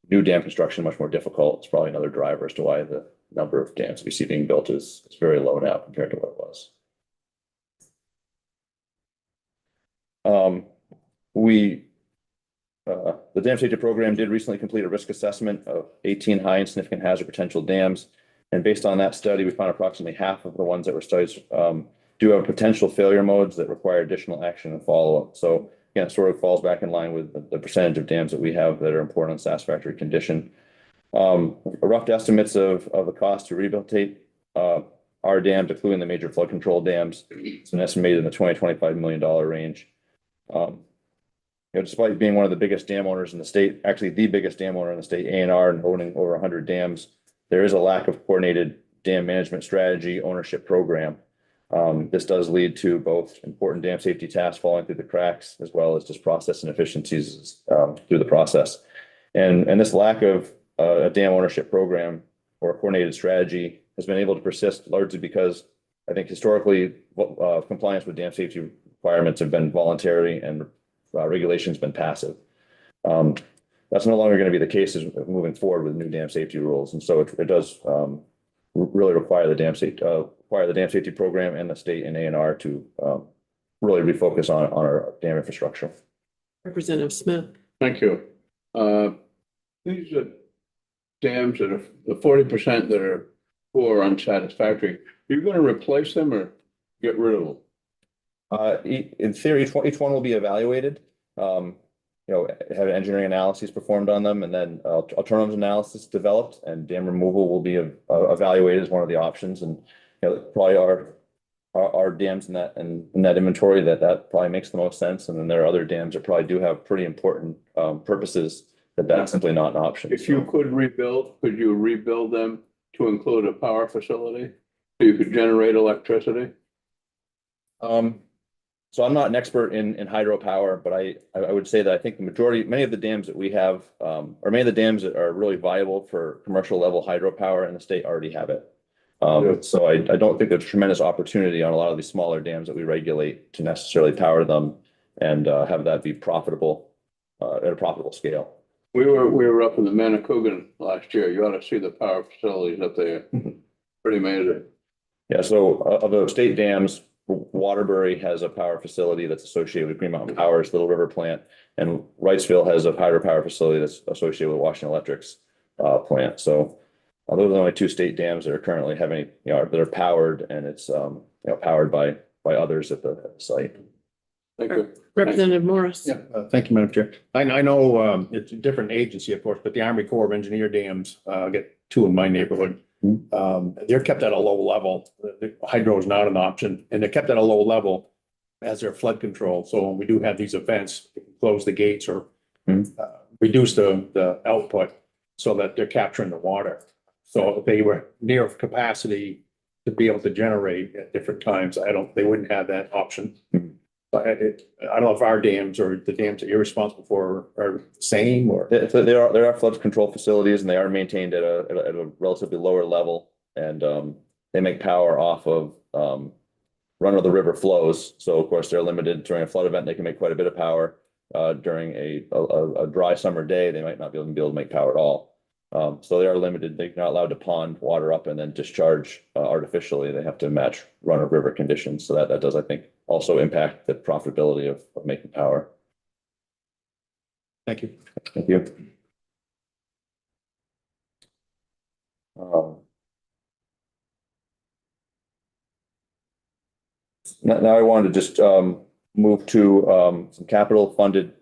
new dam construction much more difficult. It's probably another driver as to why the number of dams we see being built is very low now compared to what it was. The Dam Safety Program did recently complete a risk assessment of 18 high and significant hazard potential dams. And based on that study, we found approximately half of the ones that were studied do have potential failure modes that require additional action and follow-up. So again, it sort of falls back in line with the percentage of dams that we have that are important in satisfactory condition. Rough estimates of the cost to rehabilitate our dams, including the major flood control dams, it's been estimated in the $20–25 million range. Despite being one of the biggest dam owners in the state, actually the biggest dam owner in the state, ANR, and owning over 100 dams, there is a lack of coordinated dam management strategy ownership program. This does lead to both important dam safety tasks falling through the cracks, as well as just process inefficiencies through the process. And this lack of a dam ownership program or a coordinated strategy has been able to persist largely because I think historically compliance with dam safety requirements have been voluntary and regulation's been passive. That's no longer going to be the case as moving forward with new dam safety rules. And so it does really require the dam safety program and the state and ANR to really refocus on our dam infrastructure. Representative Smith. Thank you. These are dams that are the 40% that are poor, unsatisfactory. You're going to replace them or get rid of them? In theory, each one will be evaluated. Have engineering analyses performed on them, and then alternatives analysis developed, and dam removal will be evaluated as one of the options. And probably our dams in that inventory that probably makes the most sense. And then there are other dams that probably do have pretty important purposes that's simply not an option. If you could you rebuild them to include a power facility so you could generate electricity? So I'm not an expert in hydropower, but I would say that I think many of the dams that we have, or many of the dams that are really viable for commercial level hydropower in the state already have it. So I don't think there's tremendous opportunity on a lot of these smaller dams that we regulate to necessarily power them and have that be profitable at a profitable scale. We were up in the Manicougan last year. You ought to see the power facilities up there. Pretty amazing. Yeah, so of the state dams, Waterbury has a power facility that's associated with Green Mountain Power's Little River plant, and Wrightsville has a hydropower facility that's associated with Washington Electric's plant. So those are the only two state dams that are currently having, that are powered, and it's powered by others at the site. Thank you. Representative Morris. Yeah, thank you, Madam Chair. I know it's a different agency, of course, but the Army Corps of Engineer dams get two in my neighborhood. They're kept at a low level. The hydro is not an option, and they're kept at a low level as their flood control. So when we do have these events, we can close the gates or reduce the output so that they're capturing the water. So if they were near capacity to be able to generate at different times, they wouldn't have that option. But I don't know if our dams or the dams that you're responsible for are the same or. There are flood control facilities, and they are maintained at a relatively lower level. And they make power off of run of the river flows. So of course, they're limited during a flood event. They can make quite a bit of power. During a dry summer day, they might not be able to make power at all. So they are limited. They're not allowed to pond water up and then discharge artificially. They have to match run of river conditions. So that does, I think, also impact the profitability of making power. Thank you. Thank you. Now I wanted to just move to some capital funded,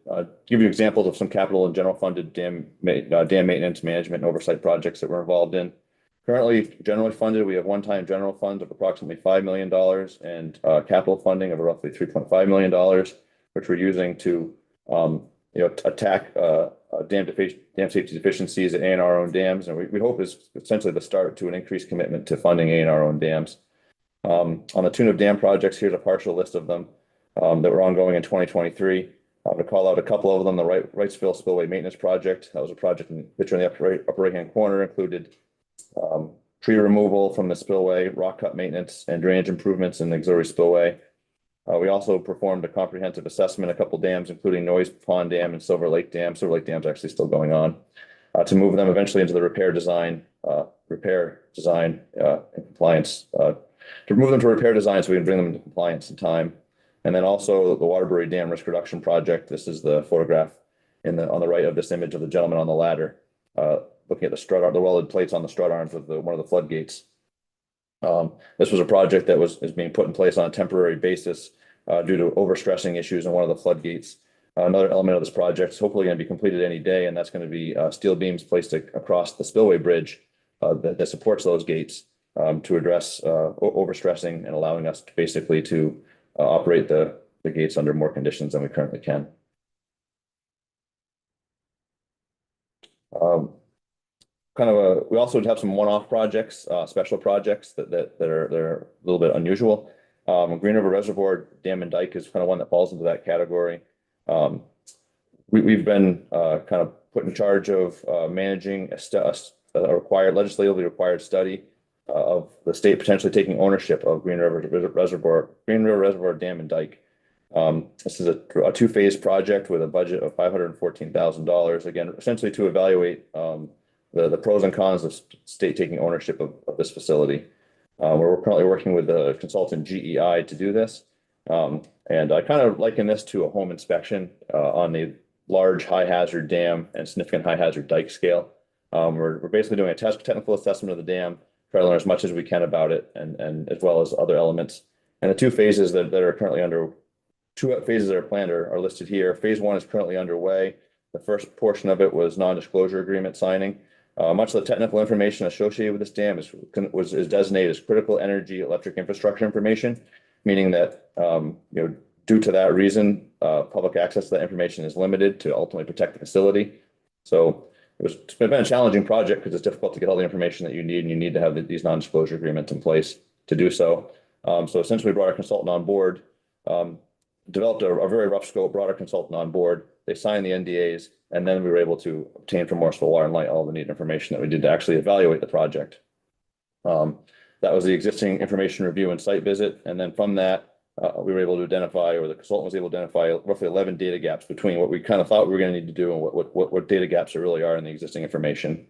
give you examples of some capital and general funded dam maintenance management and oversight projects that we're involved in. Currently, generally funded, we have one-time general funds of approximately $5 million and capital funding of roughly $3.5 million, which we're using to attack dam safety deficiencies at A&R owned dams. And we hope is essentially the start to an increased commitment to funding A&R owned dams. On the tune of dam projects, here's a partial list of them that were ongoing in 2023. I'm going to call out a couple of them. The Wrightsville Spillway Maintenance Project. That was a project in the picture in the upper right-hand corner, included tree removal from the spillway, rock cut maintenance, and drainage improvements in the auxiliary spillway. We also performed a comprehensive assessment of a couple dams, including Noise Pond Dam and Silver Lake Dam. Silver Lake Dam is actually still going on, to move them eventually into the repair design and compliance, to move them to repair design so we can bring them into compliance in time. And then also the Waterbury Dam Risk Reduction Project. This is the photograph on the right of this image of the gentleman on the ladder, looking at the welded plates on the strut arms of one of the floodgates. This was a project that is being put in place on a temporary basis due to overstressing issues in one of the floodgates. Another element of this project is hopefully going to be completed any day, and that's going to be steel beams placed across the spillway bridge that supports those gates to address overstressing and allowing us to basically operate the gates under more conditions than we currently can. We also have some one-off projects, special projects that are a little bit unusual. Green River Reservoir Dam and Dike is kind of one that falls into that category. We've been kind of put in charge of managing a legislatively required study of the state potentially taking ownership of Green River Reservoir Dam and Dike. This is a two-phase project with a budget of $514,000. Again, essentially to evaluate the pros and cons of state taking ownership of this facility. We're currently working with the consultant GEI to do this. And I kind of liken this to a home inspection on the large high hazard dam and significant high hazard dike scale. We're basically doing a technical assessment of the dam, try to learn as much as we can about it, and as well as other elements. And the two phases that are currently two phases that are planned are listed here. Phase one is currently underway. The first portion of it was non-disclosure agreement signing. Much of the technical information associated with this dam is designated as critical energy electric infrastructure information, meaning that due to that reason, public access to that information is limited to ultimately protect the facility. So it's been a challenging project because it's difficult to get all the information that you need, and you need to have these non-disclosure agreements in place to do so. So essentially, we brought our consultant on board, developed a very rough scope, brought our consultant on board. They signed the NDAs, and then we were able to obtain from Morrisville Water and Light all the needed information that we did to actually evaluate the project. That was the existing information review and site visit, and then from that, we were able to identify, or the consultant was able to identify, roughly 11 data gaps between what we kind of thought we were going to need to do and what data gaps there really are in the existing information.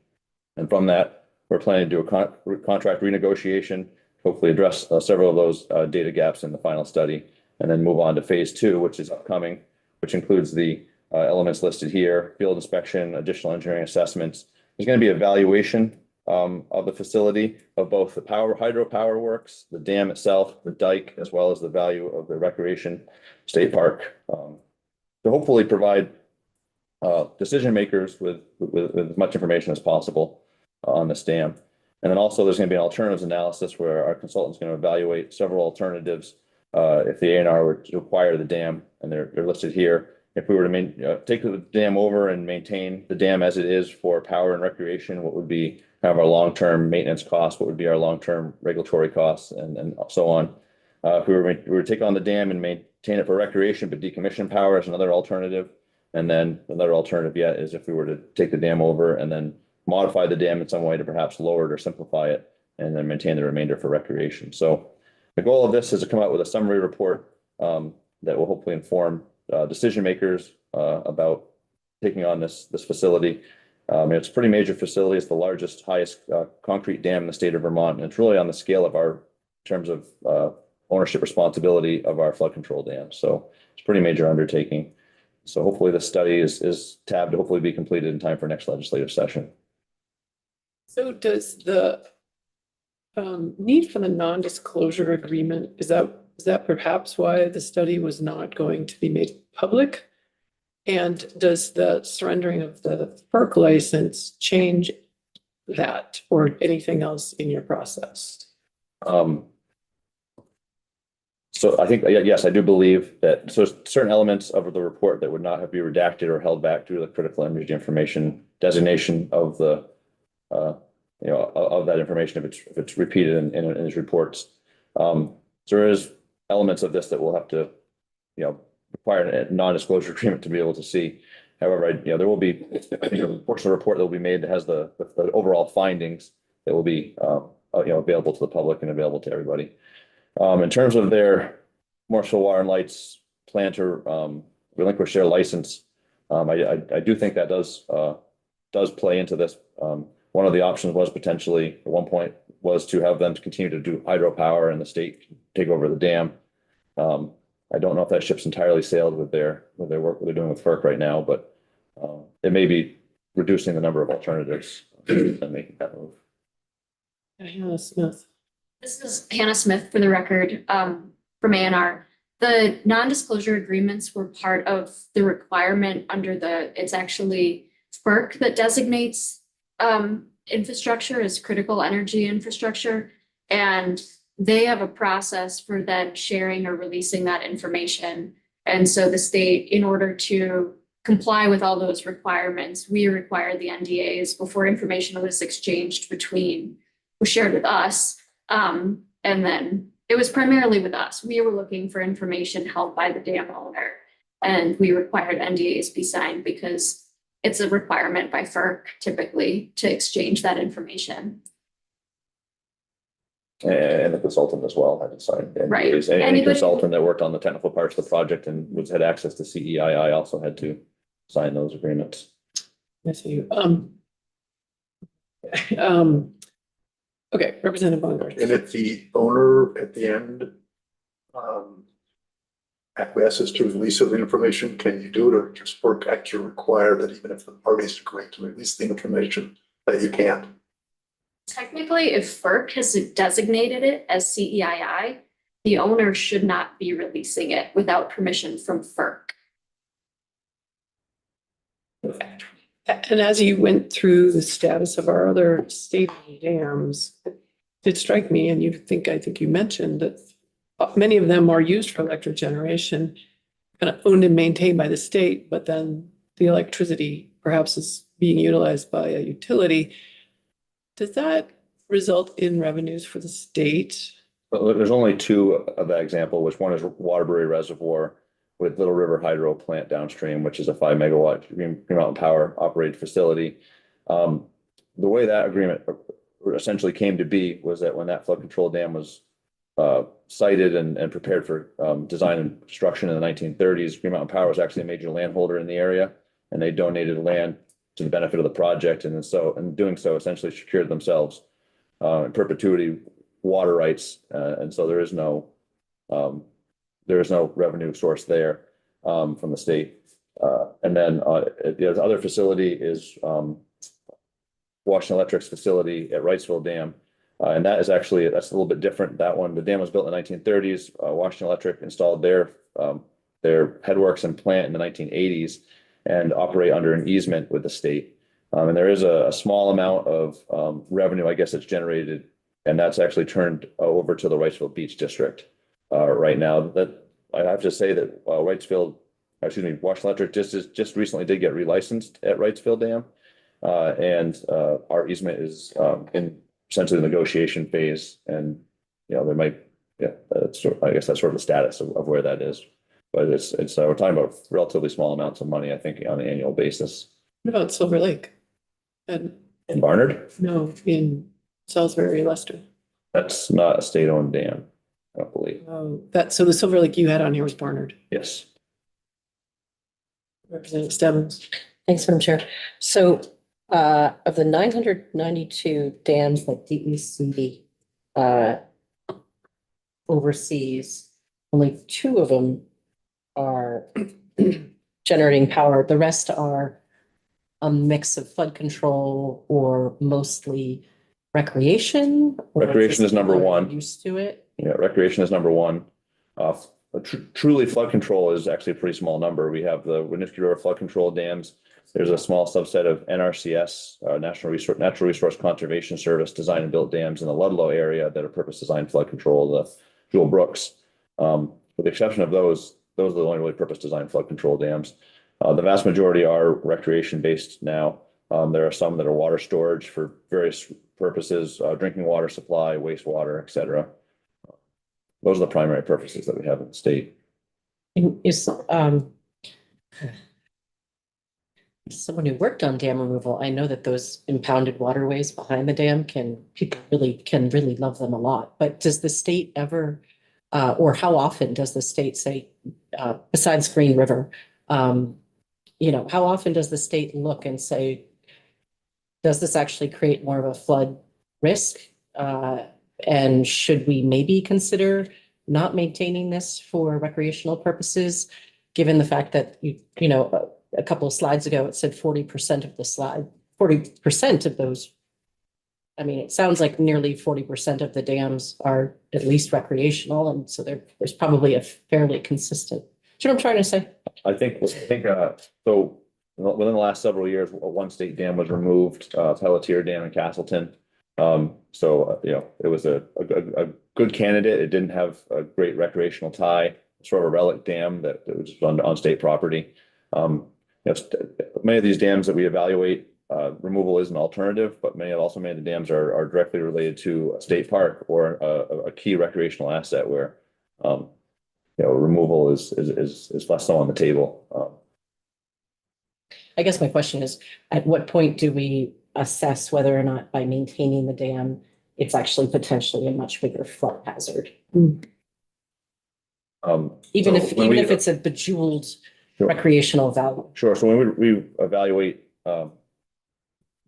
And from that, we're planning to do a contract renegotiation, hopefully address several of those data gaps in the final study, and then move on to phase two, which is upcoming, which includes the elements listed here: field inspection, additional engineering assessments. There's going to be evaluation of the facility, of both the hydropower works, the dam itself, the dike, as well as the value of the recreation state park, to hopefully provide decision makers with as much information as possible on this dam. And then also there's going to be an alternatives analysis where our consultant's going to evaluate several alternatives if the A&R were to acquire the dam, and they're listed here. If we were to take the dam over and maintain the dam as it is for power and recreation, what would be kind of our long-term maintenance costs, what would be our long-term regulatory costs, and so on. If we were to take on the dam and maintain it for recreation, but decommission power is another alternative. And then another alternative yet is if we were to take the dam over and then modify the dam in some way to perhaps lower it or simplify it, and then maintain the remainder for recreation. So the goal of this is to come out with a summary report that will hopefully inform decision makers about taking on this facility. It's a pretty major facility. It's the largest, highest concrete dam in the state of Vermont, and it's really on the scale of our in terms of ownership responsibility of our flood control dam. So it's a pretty major undertaking. So hopefully the study is tabbed to hopefully be completed in time for next legislative session. So does the need for the non-disclosure agreement, is that perhaps why the study was not going to be made public? And does the surrendering of the FERC license change that or anything else in your process? So I think, yes, I do believe that, so certain elements of the report that would not have to be redacted or held back due to the critical energy information designation of the, of that information if it's repeated in his reports. So there is elements of this that will have to, require a non-disclosure agreement to be able to see. However, there will be, I think, a portion of the report that will be made that has the overall findings that will be, available to the public and available to everybody. In terms of their Morrisville Water and Lights plan to relinquish their license, I do think that does play into this. One of the options was potentially at one point was to have them to continue to do hydropower and the state take over the dam. I don't know if that ship's entirely sailed with their work they're doing with FERC right now, but it may be reducing the number of alternatives and making that move. Hannah Smith. This is Hannah Smith for the record, from ANR. The non-disclosure agreements were part of the requirement under it's actually FERC that designates infrastructure as critical energy infrastructure. And they have a process for then sharing or releasing that information. And so the state, in order to comply with all those requirements, we require the NDAs before information was shared with us. And then it was primarily with us. We were looking for information held by the dam owner, and we required NDAs be signed because it's a requirement by FERC typically to exchange that information. And the consultant as well had to sign. Right. Any consultant that worked on the technical parts of the project and had access to CEII also had to sign those agreements. Yes, you. Okay, Representative Bungard. And if the owner at the end acquiesces to release of the information, can you do it, or just FERC actually require that even if the parties agree to release the information, that you can't? Technically, if FERC has designated it as CEII, the owner should not be releasing it without permission from FERC. And as you went through the status of our other state dams, it did strike me, and I think you mentioned that many of them are used for electric generation, kind of owned and maintained by the state, but then the electricity perhaps is being utilized by a utility. Does that result in revenues for the state? Well, there's only two of that example, which one is Waterbury Reservoir with Little River Hydro Plant downstream, which is a 5 megawatt Green Mountain Power operated facility. The way that agreement essentially came to be was that when that flood control dam was sited and prepared for design and construction in the 1930s, Green Mountain Power was actually a major landholder in the area, and they donated land to the benefit of the project, and so in doing so essentially secured themselves in perpetuity water rights, and so there is no revenue source there from the state. And then the other facility is Washington Electric's facility at Wrightsville Dam, and that's a little bit different. That one, the dam was built in the 1930s. Washington Electric installed their headworks and plant in the 1980s. And operate under an easement with the state. And there is a small amount of revenue, I guess, that's generated, and that's actually turned over to the Wrightsville Beach District right now. That I have to say that Washington Electric just recently did get relicensed at Wrightsville Dam, and our easement is in essentially the negotiation phase, and there might, I guess that's sort of the status of where that is. But it's we're talking about relatively small amounts of money, I think, on an annual basis. What about Silver Lake? And In Barnard? no, in Salisbury, Leicester. That's not a state-owned dam, I don't believe. Oh, so the Silver Lake you had on here was Barnard. Yes. Representative Stebbins. Thanks, Madam Chair. So of the 992 dams that DEC oversees, only 2 of them are generating power. The rest are a mix of flood control or mostly recreation. or Recreation is number people are 1. Used to it. Yeah, recreation is number 1. Truly flood control is actually a pretty small number. We have the Winooski River flood control dams. There's a small subset of NRCS, Natural Resource Conservation Service design and built dams in the Ludlow area that are purpose designed flood control, the Jewel Brooks. With the exception of those are the only really purpose designed flood control dams. The vast majority are recreation based now. There are some that are water storage for various purposes, drinking water supply, wastewater, et cetera. Those are the primary purposes that we have in the state. Is someone who worked on dam removal, I know that those impounded waterways behind the dam people really love them a lot. But does the state ever, or how often does the state say, besides Green River, how often does the state look and say, does this actually create more of a flood risk? And should we maybe consider not maintaining this for recreational purposes, given the fact that a couple of slides ago, it said 40% of the slide, 40% of those. I mean, it sounds like nearly 40% of the dams are at least recreational. And so there's probably a fairly consistent, do you know what I'm trying to say? I think so within the last several years, one state dam was removed, Pelletier Dam in Castleton. It was a good candidate. It didn't have a great recreational tie, sort of a relic dam that was on state property. Many of these dams that we evaluate, removal is an alternative, but many of the dams are directly related to a state park or a key recreational asset where removal is less so on the table. I guess my question is, at what point do we assess whether or not by maintaining the dam, it's actually potentially a much bigger flood hazard? Even if it's a bejeweled Sure. recreational value. Sure. So when we evaluate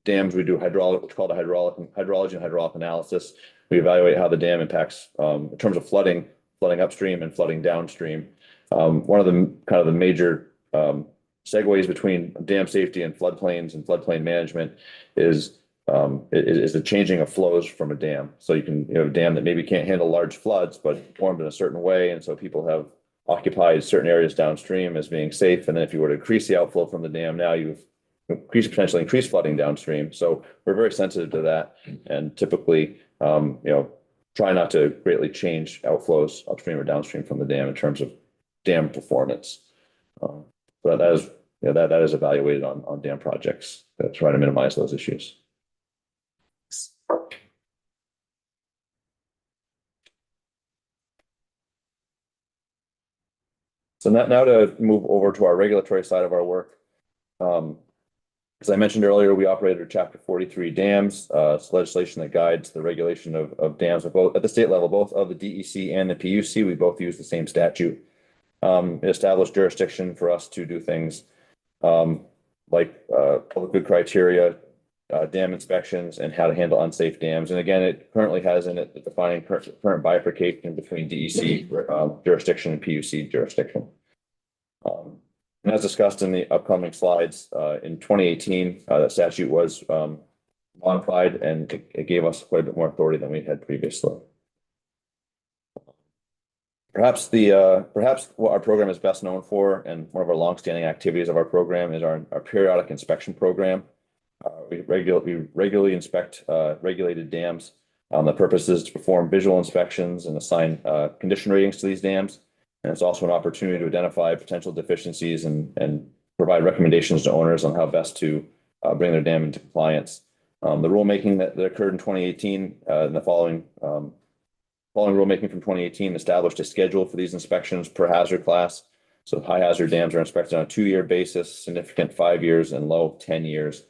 dams, we do what's called a hydrology and hydraulic analysis. We evaluate how the dam impacts in terms of flooding upstream and flooding downstream. One of the major segues between dam safety and floodplains and floodplain management is the changing of flows from a dam. So you can have a dam that maybe can't handle large floods, but formed in a certain way, and so people have occupied certain areas downstream as being safe. And then if you were to increase the outflow from the dam, now you've potentially increased flooding downstream. So we're very sensitive to that, and typically, try not to greatly change outflows upstream or downstream from the dam in terms of dam performance. But that is evaluated on dam projects that try to minimize those issues. So now to move over to our regulatory side of our work. As I mentioned earlier, we operate under Chapter 43 dams. It's legislation that guides the regulation of dams at the state level, both of the DEC and the PUC. We both use the same statute. It established jurisdiction for us to do things like public good criteria, dam inspections, and how to handle unsafe dams. And again, it currently has in it the defining current bifurcation between DEC jurisdiction and PUC jurisdiction. And as discussed in the upcoming slides, in 2018, that statute was modified, and it gave us quite a bit more authority than we had previously. Perhaps what our program is best known for, and one of our longstanding activities of our program, is our periodic inspection program. We regularly inspect regulated dams. The purpose is to perform visual inspections and assign condition ratings to these dams. And it's also an opportunity to identify potential deficiencies and provide recommendations to owners on how best to bring their dam into compliance. The rulemaking that occurred in 2018 and the following rulemaking from 2018 established a schedule for these inspections per hazard class. So high hazard dams are inspected on a 2-year basis, significant 5 years, and low 10 years.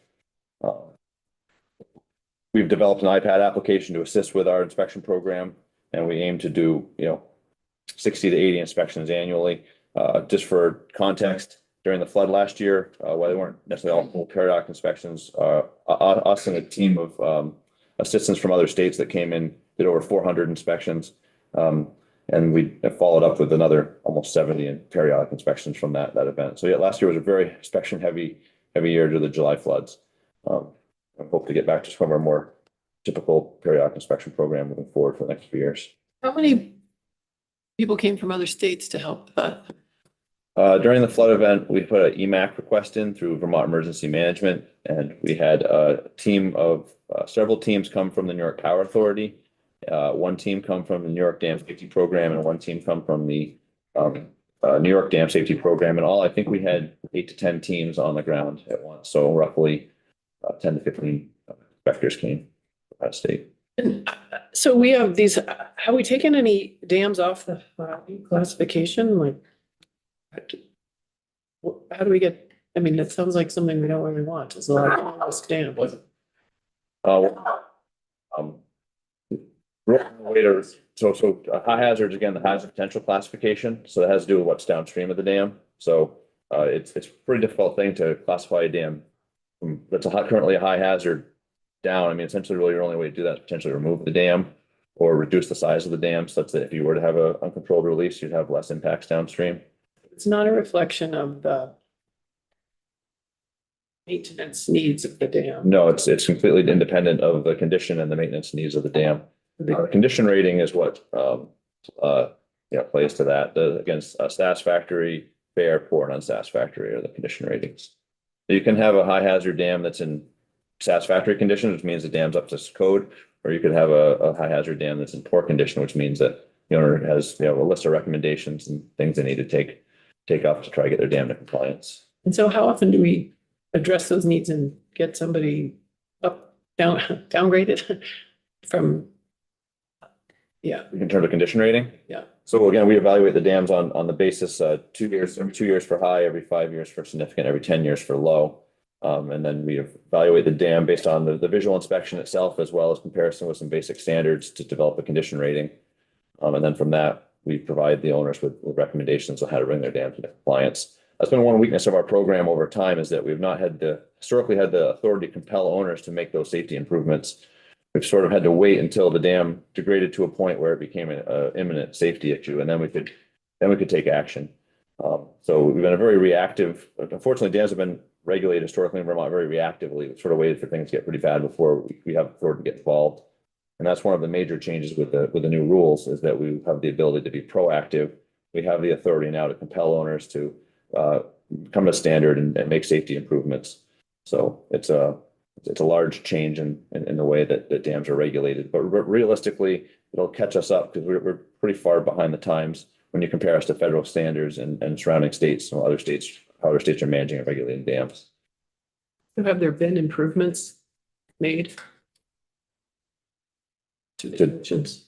we've developed an iPad application to assist with our inspection program, and we aim to do, 60 to 80 inspections annually. Just for context, during the flood last year, while they weren't necessarily all full periodic inspections, us and a team of assistants from other states that came in did over 400 inspections. And we have followed up with another almost 70 in periodic inspections from that event. So yeah, last year was a very inspection heavy year due to the July floods. I hope to get back to some of our more typical periodic inspection program moving forward for the next few years. How many people came from other states to help? During the flood event, we put an EMAC request in through Vermont Emergency Management, and we had a team of several teams come from the New York Power Authority. One team come from the New York Dam Safety Program, and one team come from the New York Dam Safety Program. And all, I think we had 8 to 10 teams on the ground at once. So roughly 10 to 15 inspectors came from that state. So we have these, have we taken any dams off the classification? Like, how do we get, I mean, that sounds like something we don't really want. It's a lot of risk dam. So high hazards, again, the hazard potential classification. So that has to do with what's downstream of the dam. So it's a pretty difficult thing to classify a dam that's currently a high hazard down. I mean, essentially, really, your only way to do that is potentially remove the dam or reduce the size of the dam such that if you were to have an uncontrolled release, you'd have less impacts downstream. It's not a reflection of the maintenance needs of the dam. No, it's completely independent of the condition and the maintenance needs of the dam. The condition rating is what plays to that. Against satisfactory, fair, poor, and unsatisfactory are the condition ratings. You can have a high hazard dam that's in satisfactory condition, which means the dam's up to code, or you could have a high hazard dam that's in poor condition, which means that the owner has a list of recommendations and things they need to take up to try to get their dam to compliance. And so how often do we address those needs and get somebody downgraded from? Yeah. In terms of condition rating? Yeah. So again, we evaluate the dams on the basis, 2 years, every 2 years for high, every 5 years for significant, every 10 years for low. And then we evaluate the dam based on the visual inspection itself, as well as comparison with some basic standards to develop a condition rating. And then from that, we provide the owners with recommendations on how to bring their dams into compliance. That's been one weakness of our program over time, is that we've not historically had the authority to compel owners to make those safety improvements. We've sort of had to wait until the dam degraded to a point where it became an imminent safety issue, and then we could take action. So we've been a very reactive. Unfortunately, dams have been regulated historically in Vermont very reactively. We've sort of waited for things to get pretty bad before we have authority to get involved. And that's one of the major changes with the new rules, is that we have the ability to be proactive. We have the authority now to compel owners to come to standard and make safety improvements. So it's a large change in the way that dams are regulated, but realistically, it'll catch us up because we're pretty far behind the times when you compare us to federal standards and surrounding states and how other states are managing and regulating dams. So have there been improvements made to the conditions?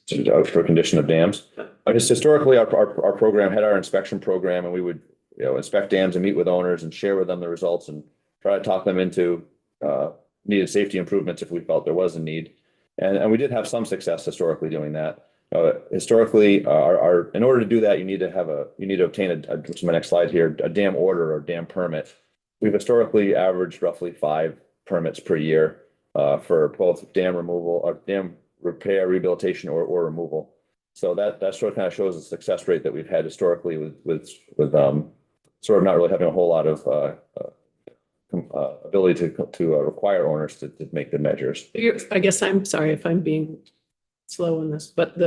For condition of dams? Historically, our program had our inspection program, and we would inspect dams and meet with owners and share with them the results and try to talk them into needed safety improvements if we felt there was a need. And we did have some success historically doing that. Historically, in order to do that, you need to obtain which is my next slide here, a dam order or dam permit. We've historically averaged roughly 5 permits per year for both dam removal or dam repair, rehabilitation, or removal. So that sort of kind of shows the success rate that we've had historically with sort of not really having a whole lot of ability to require owners to make the measures. I guess I'm sorry if I'm being slow on this, but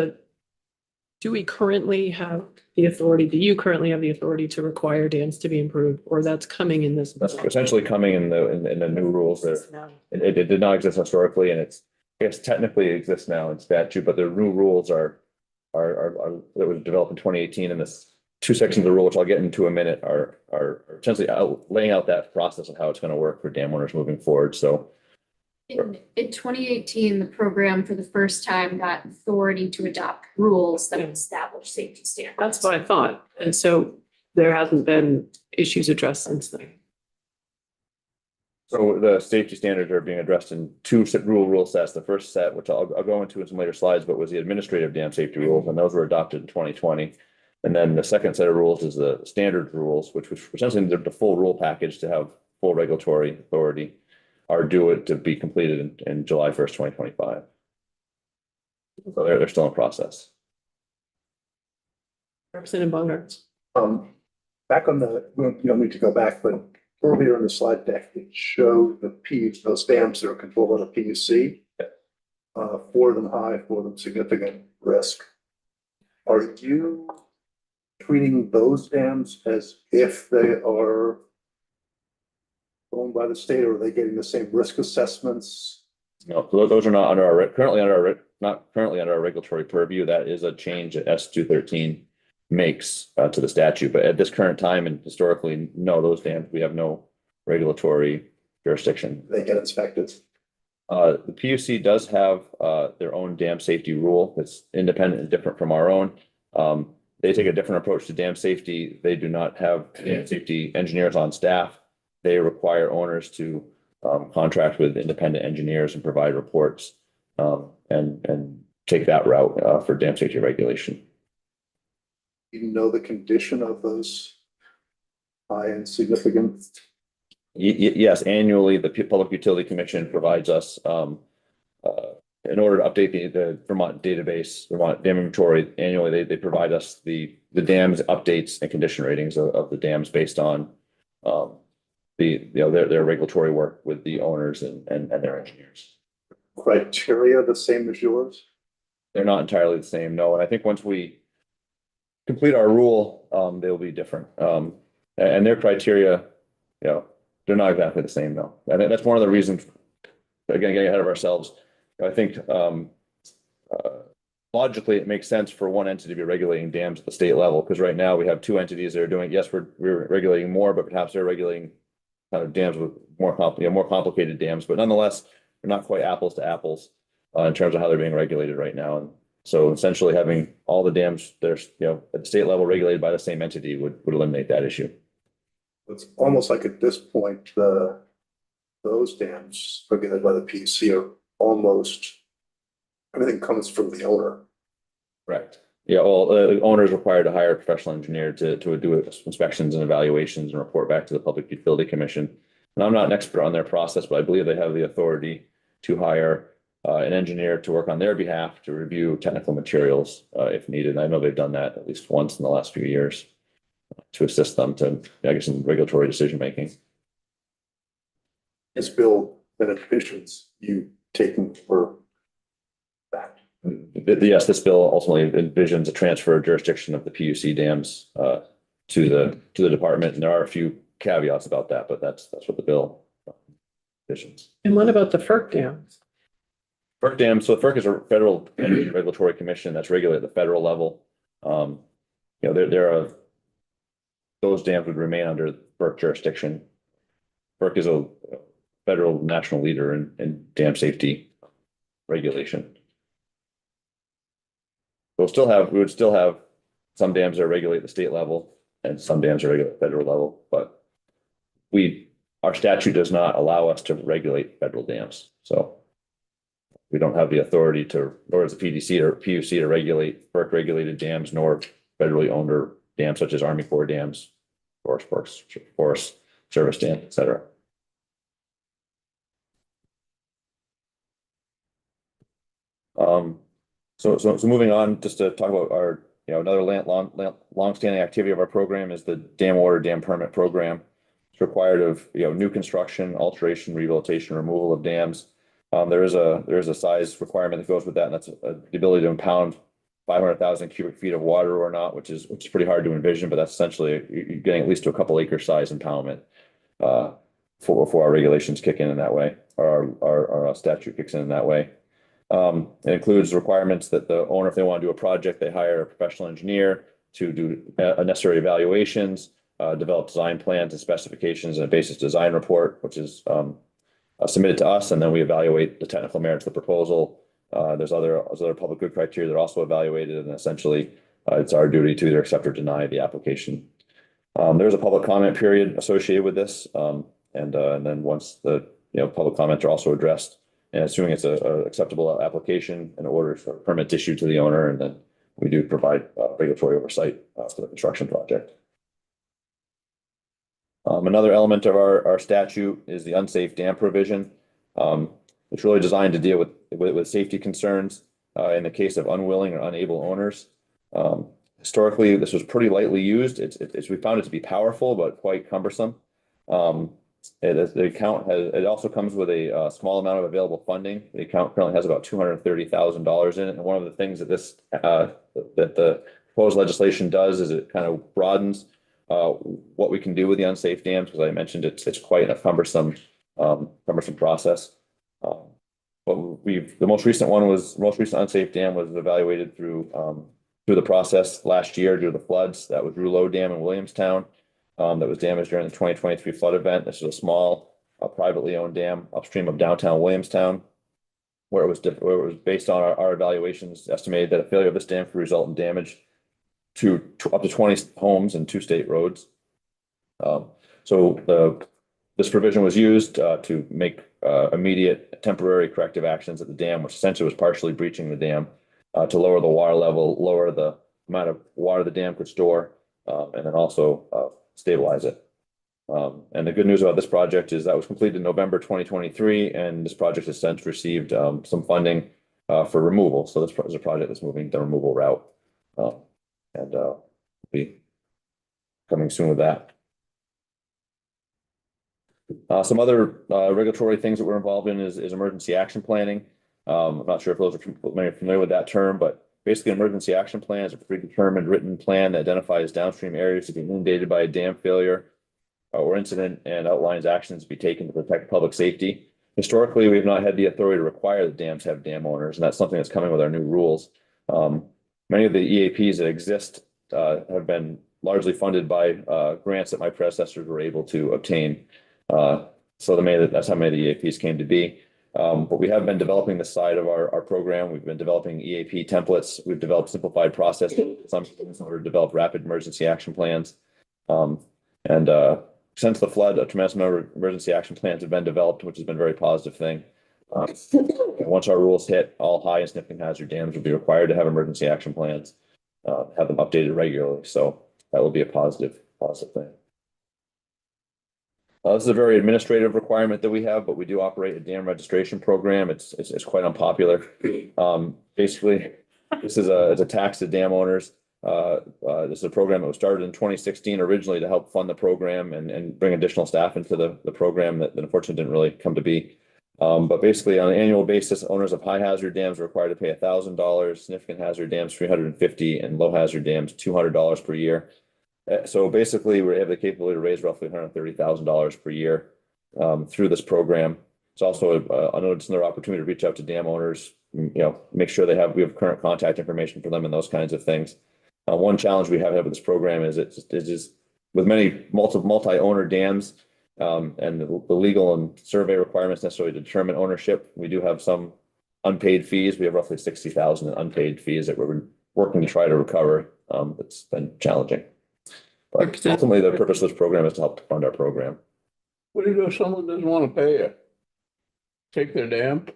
do we currently have the authority, do you currently have the authority to require dams to be improved, or that's coming in this? That's essentially coming in the new rules. It did not exist historically, and I guess technically it exists now in statute, but the new rules that was developed in 2018, and this 2 sections of the rule, which I'll get into in a minute, are essentially laying out that process of how it's going to work for dam owners moving forward. So in 2018, the program for the first time got authority to adopt rules that would establish safety standards. That's what I thought. And so there hasn't been issues addressed since then. So the safety standards are being addressed in two rule sets. The first set, which I'll go into in some later slides, but was the administrative dam safety rules, and those were adopted in 2020. And then the second set of rules is the standard rules, which was essentially the full rule package to have full regulatory authority, are due to be completed in July 1st, 2025. So they're still in process. Representative Bongard. Back on the, you don't need to go back, but earlier in the slide deck, it showed those dams that are controlled on a PUC. Four of them high, four of them significant risk. Are you treating those dams as if they are owned by the state, or are they getting the same risk assessments? No, so those are not not currently under our regulatory purview. That is a change that S213 makes to the statute. But at this current time and historically, no, those dams, we have no regulatory jurisdiction. They get inspected. The PUC does have their own dam safety rule that's independent and different from our own. They take a different approach to dam safety. They do not have dam safety engineers on staff. They require owners to contract with independent engineers and provide reports and take that route for dam safety regulation. You know the condition of those high and significant? Yes, annually, the Public Utility Commission provides us, in order to update the Vermont database, Vermont Dam Inventory, annually, they provide us the dams updates and condition ratings of the dams based on their regulatory work with the owners and their engineers. Criteria the same as yours? They're not entirely the same, no. And I think once we complete our rule, they'll be different. And their criteria, they're not exactly the same, no. I think that's one of the reasons, again, getting ahead of ourselves. I think logically, it makes sense for one entity to be regulating dams at the state level, because right now we have two entities that are doing, yes, we're regulating more, but perhaps they're regulating kind of dams with more complicated dams, but nonetheless, they're not quite apples to apples in terms of how they're being regulated right now. And so essentially having all the dams that are, at the state level regulated by the same entity would eliminate that issue. It's almost like at this point, those dams regulated by the PUC are almost, everything comes from the owner. Correct. Yeah, well, the owner is required to hire a professional engineer to do inspections and evaluations and report back to the Public Utility Commission. And I'm not an expert on their process, but I believe they have the authority to hire an engineer to work on their behalf to review technical materials if needed. And I know they've done that at least once in the last few years to assist them in regulatory decision making. This bill that envisions you taking for that. Yes, this bill ultimately envisions a transfer of jurisdiction of the PUC dams to the department, and there are a few caveats about that, but that's what the bill envisions. And what about the FERC dams? FERC dams. So FERC is a federal energy regulatory commission that's regulated at the federal level. Those dams would remain under FERC jurisdiction. FERC is a federal national leader in dam safety regulation. We would still have some dams that are regulated at the state level and some dams are regulated at the federal level, but our statute does not allow us to regulate federal dams. So we don't have the authority nor does the PDC or PUC to regulate FERC regulated dams, nor federally owned dams such as Army Corps dams, Forest Service dams, et cetera. So moving on, just to talk about our, another long-standing activity of our program is the dam water dam permit program. It's required of, new construction, alteration, rehabilitation, removal of dams. There is a size requirement that goes with that, and that's the ability to impound 500,000 cubic feet of water or not, which is pretty hard to envision, but that's essentially you're getting at least to a couple acre size impoundment for our regulations kick in that way, or our statute kicks in that way. It includes requirements that the owner, if they want to do a project, they hire a professional engineer to do necessary evaluations, develop design plans and specifications and a basis design report, which is submitted to us, and then we evaluate the technical merits of the proposal. There's other public good criteria that are also evaluated, and essentially it's our duty to either accept or deny the application. There's a public comment period associated with this. And then once the, public comments are also addressed, and assuming it's a acceptable application, an order for permit issued to the owner, and then we do provide regulatory oversight for the construction project. Another element of our statute is the unsafe dam provision. It's really designed to deal with safety concerns in the case of unwilling or unable owners. Historically, this was pretty lightly used. We found it to be powerful, but quite cumbersome. It also comes with a small amount of available funding. The account currently has about $230,000 in it. And one of the things that that the proposed legislation does is it kind of broadens what we can do with the unsafe dams, because I mentioned it's quite a cumbersome process. But the most recent unsafe dam was evaluated through the process last year due to the floods. That was Rouleau Dam in Williamstown. That was damaged during the 2023 flood event. This is a small, privately owned dam upstream of downtown Williamstown, where it was based on our evaluations, estimated that a failure of this dam could result in damage to up to 20 homes and 2 state roads. This provision was used to make immediate temporary corrective actions at the dam, which essentially was partially breaching the dam, to lower the water level, lower the amount of water the dam could store, and then also stabilize it. And the good news about this project is that was completed in November 2023, and this project has since received some funding for removal. So this is a project that's moving the removal route, and we'll be coming soon with that. Some other regulatory things that we're involved in is emergency action planning. I'm not sure if those are familiar with that term, but basically, an emergency action plan is a predetermined written plan that identifies downstream areas to be inundated by a dam failure or incident and outlines actions to be taken to protect public safety. Historically, we have not had the authority to require that dams have dam owners, and that's something that's coming with our new rules. Many of the EAPs that exist have been largely funded by grants that my predecessors were able to obtain. So that's how many of the EAPs came to be. But we have been developing this side of our program. We've been developing EAP templates. We've developed simplified processes in order to develop rapid emergency action plans. Since the flood, a tremendous number of emergency action plans have been developed, which has been a very positive thing. Once our rules hit, all high and significant hazard dams will be required to have emergency action plans, have them updated regularly. So that will be a positive thing. This is a very administrative requirement that we have, but we do operate a dam registration program. It's quite unpopular. Basically, this is a tax to dam owners. This is a program that was started in 2016 originally to help fund the program and bring additional staff into the program that unfortunately didn't really come to be. But basically, on an annual basis, owners of high hazard dams are required to pay $1,000, significant hazard dams $350, and low hazard dams $200 per year. So basically, we have the capability to raise roughly $130,000 per year through this program. It's also another opportunity to reach out to dam owners, make sure we have current contact information for them and those kinds of things. One challenge we have had with this program is it's just with many multi-owner dams and the legal and survey requirements necessary to determine ownership. We do have some unpaid fees. We have roughly $60,000 in unpaid fees that we're working to try to recover. It's been challenging. But ultimately, the purpose of this program is to help fund our program. What do you do if someone doesn't want to pay you? Take their dam?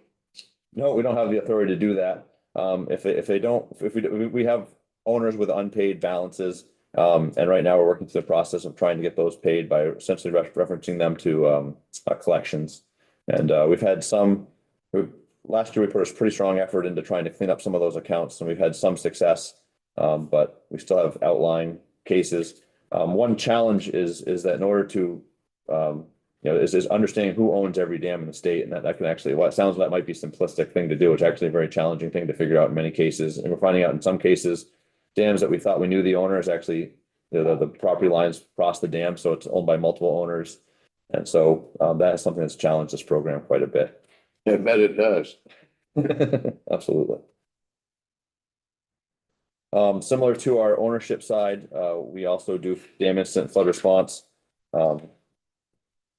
No, we don't have the authority to do that. We have owners with unpaid balances, and right now we're working through the process of trying to get those paid by essentially referencing them to collections. And we've had last year we put a pretty strong effort into trying to clean up some of those accounts, and we've had some success, but we still have outlying cases. One challenge is that in order to, is understanding who owns every dam in the state, and that can actually, well, it sounds like that might be a simplistic thing to do. It's actually a very challenging thing to figure out in many cases. And we're finding out in some cases, dams that we thought we knew the owners actually, the property lines cross the dam, so it's owned by multiple owners. And so that is something that's challenged this program quite a bit. I bet it does. Absolutely. Similar to our ownership side, we also do dam incident flood response. That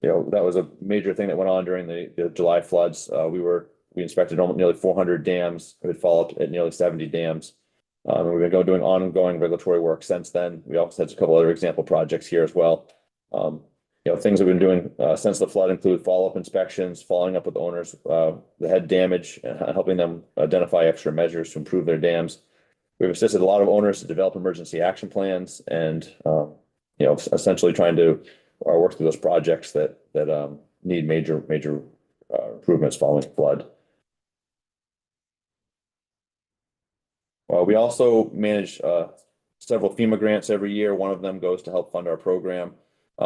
was a major thing that went on during the July floods. We inspected nearly 400 dams. We had followed up at nearly 70 dams. We've been doing ongoing regulatory work since then. We also had a couple other example projects here as well. things we've been doing since the flood include follow-up inspections, following up with owners that had damage, and helping them identify extra measures to improve their dams. We've assisted a lot of owners to develop emergency action plans and, essentially trying to work through those projects that need major improvements following the flood. We also manage several FEMA grants every year. One of them goes to help fund our program.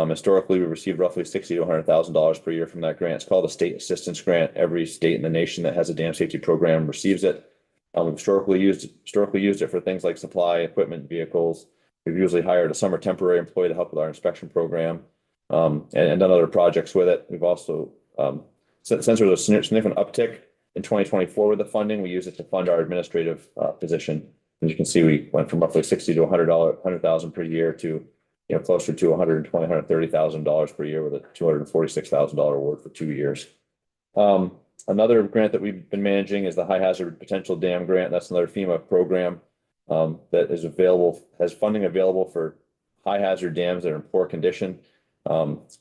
Historically, we received roughly $60,000 to $100,000 per year from that grant. It's called a state assistance grant. Every state in the nation that has a dam safety program receives it. We've historically used it for things like supply, equipment, vehicles. We've usually hired a summer temporary employee to help with our inspection program, and done other projects with it. We've also, since there was a significant uptick in 2024 with the funding, we use it to fund our administrative position. As you can see, we went from roughly $60,000 to $100,000 per year to closer to $120,000, $130,000 per year with a $246,000 award for 2 years. Another grant that we've been managing is the High Hazard Potential Dam Grant. That's another FEMA program that is available, has funding available for high hazard dams that are in poor condition.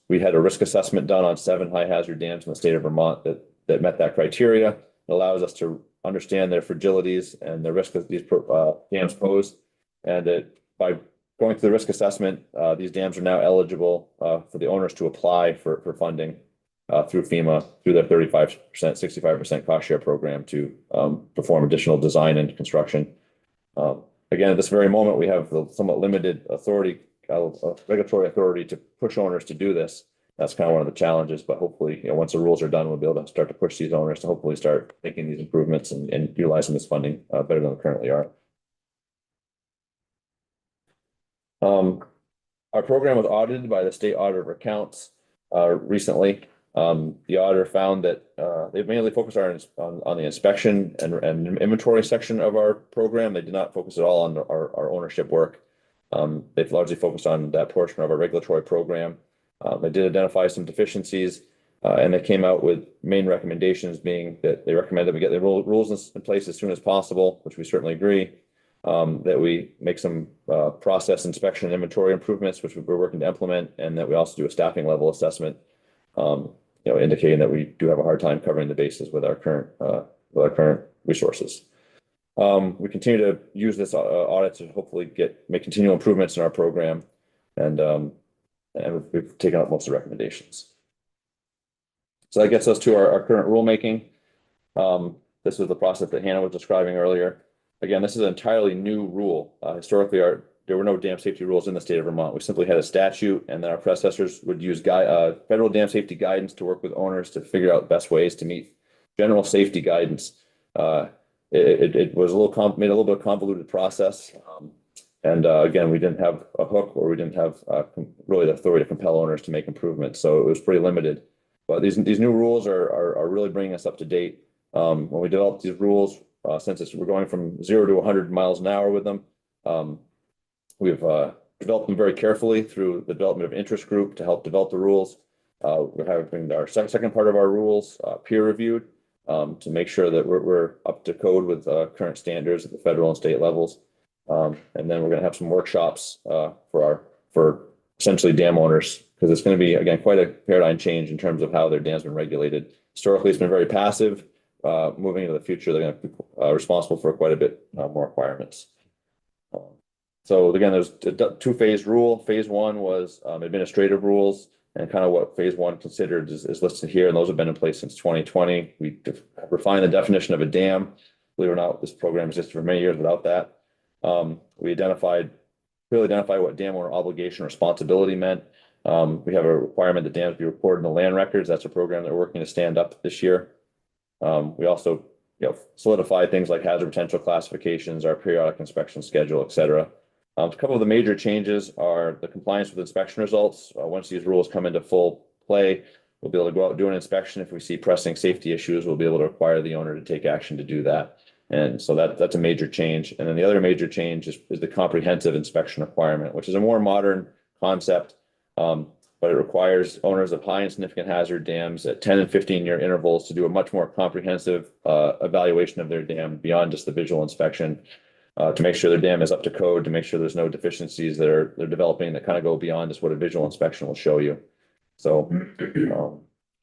We had a risk assessment done on 7 high hazard dams in the state of Vermont that met that criteria. It allows us to understand their fragilities and the risk that these dams pose. And by going through the risk assessment, these dams are now eligible for the owners to apply for funding through FEMA, through their 35%, 65% cost share program to perform additional design and construction. Again, at this very moment, we have the somewhat limited authority, regulatory authority to push owners to do this. That's kind of one of the challenges, but hopefully, once the rules are done, we'll be able to start to push these owners to hopefully start making these improvements and utilizing this funding better than they currently are. Our program was audited by the State Auditor of Accounts recently. The auditor found that they've mainly focused on the inspection and inventory section of our program. They did not focus at all on our ownership work. They've largely focused on that portion of our regulatory program. They did identify some deficiencies, and they came out with main recommendations being that they recommend that we get the rules in place as soon as possible, which we certainly agree. That we make some process inspection and inventory improvements, which we're working to implement, and that we also do a staffing level assessment, indicating that we do have a hard time covering the bases with our current resources. We continue to use this audit to hopefully make continual improvements in our program, and we've taken up most of the recommendations. So that gets us to our current rulemaking. This was the process that Hannah was describing earlier. Again, this is an entirely new rule. Historically, there were no dam safety rules in the state of Vermont. We simply had a statute, and then our predecessors would use federal dam safety guidance to work with owners to figure out best ways to meet general safety guidance. It was made a little bit of a convoluted process. Again, we didn't have a hook, or we didn't have really the authority to compel owners to make improvements. So it was pretty limited. But these new rules are really bringing us up to date. When we developed these rules, since we're going from 0 to 100 miles an hour with them, we've developed them very carefully through the development of interest group to help develop the rules. We're having our second part of our rules peer reviewed to make sure that we're up to code with current standards at the federal and state levels. And then we're going to have some workshops for essentially dam owners, because it's going to be, again, quite a paradigm change in terms of how their dam's been regulated. Historically, it's been very passive. Moving into the future, they're going to be responsible for quite a bit more requirements. So again, there's a two-phase rule. Phase 1 was administrative rules, and kind of what phase 1 considered is listed here, and those have been in place since 2020. We refined the definition of a dam. Believe it or not, this program existed for many years without that. We clearly identified what dam owner obligation responsibility meant. We have a requirement that dams be reported in the land records. That's a program that we're working to stand up this year. We also solidify things like hazard potential classifications, our periodic inspection schedule, et cetera. A couple of the major changes are the compliance with inspection results. Once these rules come into full play, we'll be able to go out and do an inspection. If we see pressing safety issues, we'll be able to require the owner to take action to do that. And so that's a major change. And then the other major change is the comprehensive inspection requirement, which is a more modern concept, but it requires owners of high and significant hazard dams at 10 and 15-year intervals to do a much more comprehensive evaluation of their dam beyond just the visual inspection, to make sure their dam is up to code, to make sure there's no deficiencies that they're developing that kind of go beyond just what a visual inspection will show you. So,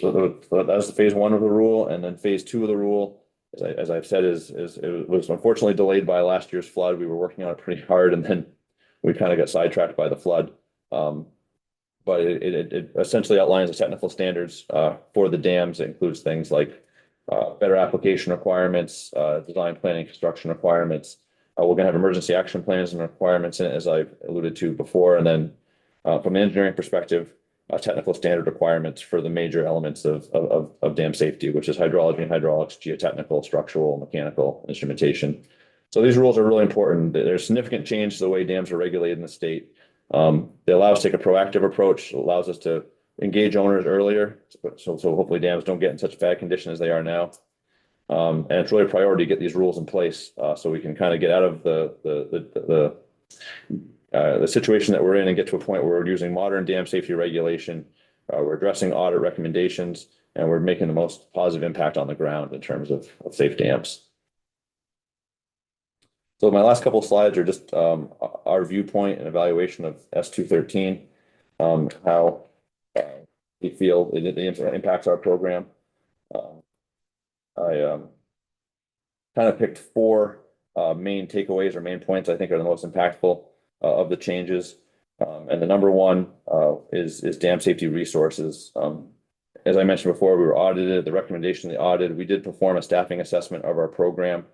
so that was the phase one of the rule, and then phase two of the rule, as I've said, is it was unfortunately delayed by last year's flood. We were working on it pretty hard, and then we kind of got sidetracked by the flood. But it essentially outlines the technical standards for the dams. It includes things like better application requirements, design planning, construction requirements. We're gonna have emergency action plans and requirements in it, as I've alluded to before, and then from an engineering perspective, technical standard requirements for the major elements of dam safety, which is hydrology and hydraulics, geotechnical, structural, mechanical instrumentation. So these rules are really important. There's significant change to the way dams are regulated in the state. They allow us to take a proactive approach. It allows us to engage owners earlier, so hopefully dams don't get in such bad condition as they are now. And it's really a priority to get these rules in place, so we can kind of get out of the situation that we're in and get to a point where we're using modern dam safety regulation. We're addressing audit recommendations, and we're making the most positive impact on the ground in terms of safe dams. So my last couple of slides are just our viewpoint and evaluation of S213, how we feel it impacts our program. I kind of picked four main takeaways or main points I think are the most impactful of the changes. And the number one is dam safety resources. As I mentioned before, we were audited. The recommendation of the audit, we did perform a staffing assessment of our program.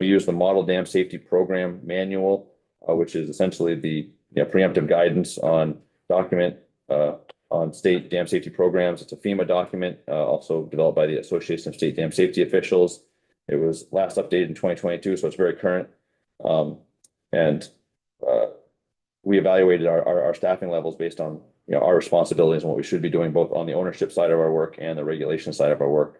We used the Model Dam Safety Program Manual, which is essentially the preemptive guidance on document on state dam safety programs. It's a FEMA document, also developed by the Association of State Dam Safety Officials. It was last updated in 2022, so it's very current. We evaluated our staffing levels based on our responsibilities and what we should be doing both on the ownership side of our work and the regulation side of our work.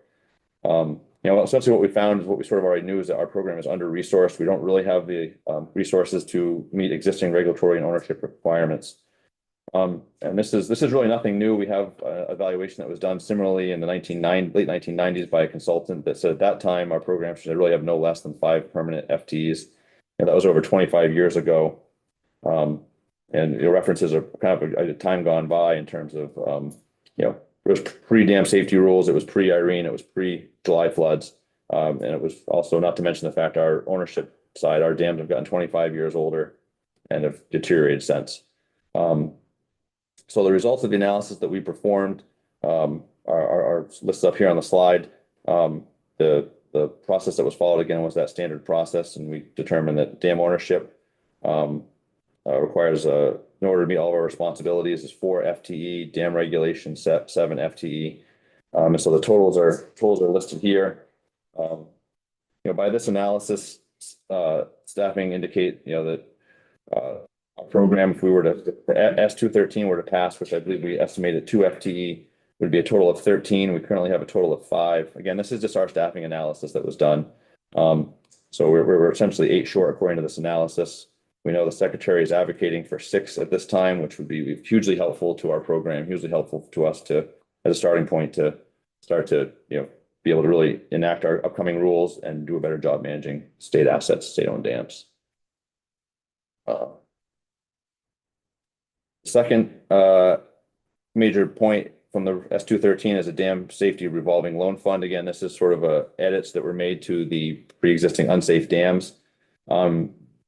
Essentially what we found is what we sort of already knew, is that our program is under-resourced. We don't really have the resources to meet existing regulatory and ownership requirements. And this is really nothing new. We have an evaluation that was done similarly in the late 1990s by a consultant that said at that time our program should really have no less than 5 permanent FTEs. And that was over 25 years ago. And your references are kind of a time gone by in terms of, it was pre-dam safety rules, it was pre-Irene, it was pre-July floods. And it was also, not to mention the fact our ownership side, our dams have gotten 25 years older and have deteriorated since. So the results of the analysis that we performed are listed up here on the slide. The process that was followed again was that standard process, and we determined that dam ownership requires, in order to meet all of our responsibilities, is 4 FTE, dam regulation 7 FTE. And so the totals are listed here. By this analysis, staffing indicate, that our program, if we were to, S213 were to pass, which I believe we estimated 2 FTE, would be a total of 13. We currently have a total of 5. Again, this is just our staffing analysis that was done. So we're essentially 8 short according to this analysis. We know the secretary is advocating for 6 at this time, which would be hugely helpful to our program, hugely helpful to us as a starting point to start to, be able to really enact our upcoming rules and do a better job managing state assets, state-owned dams. Second major point from the S213 is a dam safety revolving loan fund. Again, this is sort of edits that were made to the pre-existing unsafe dams.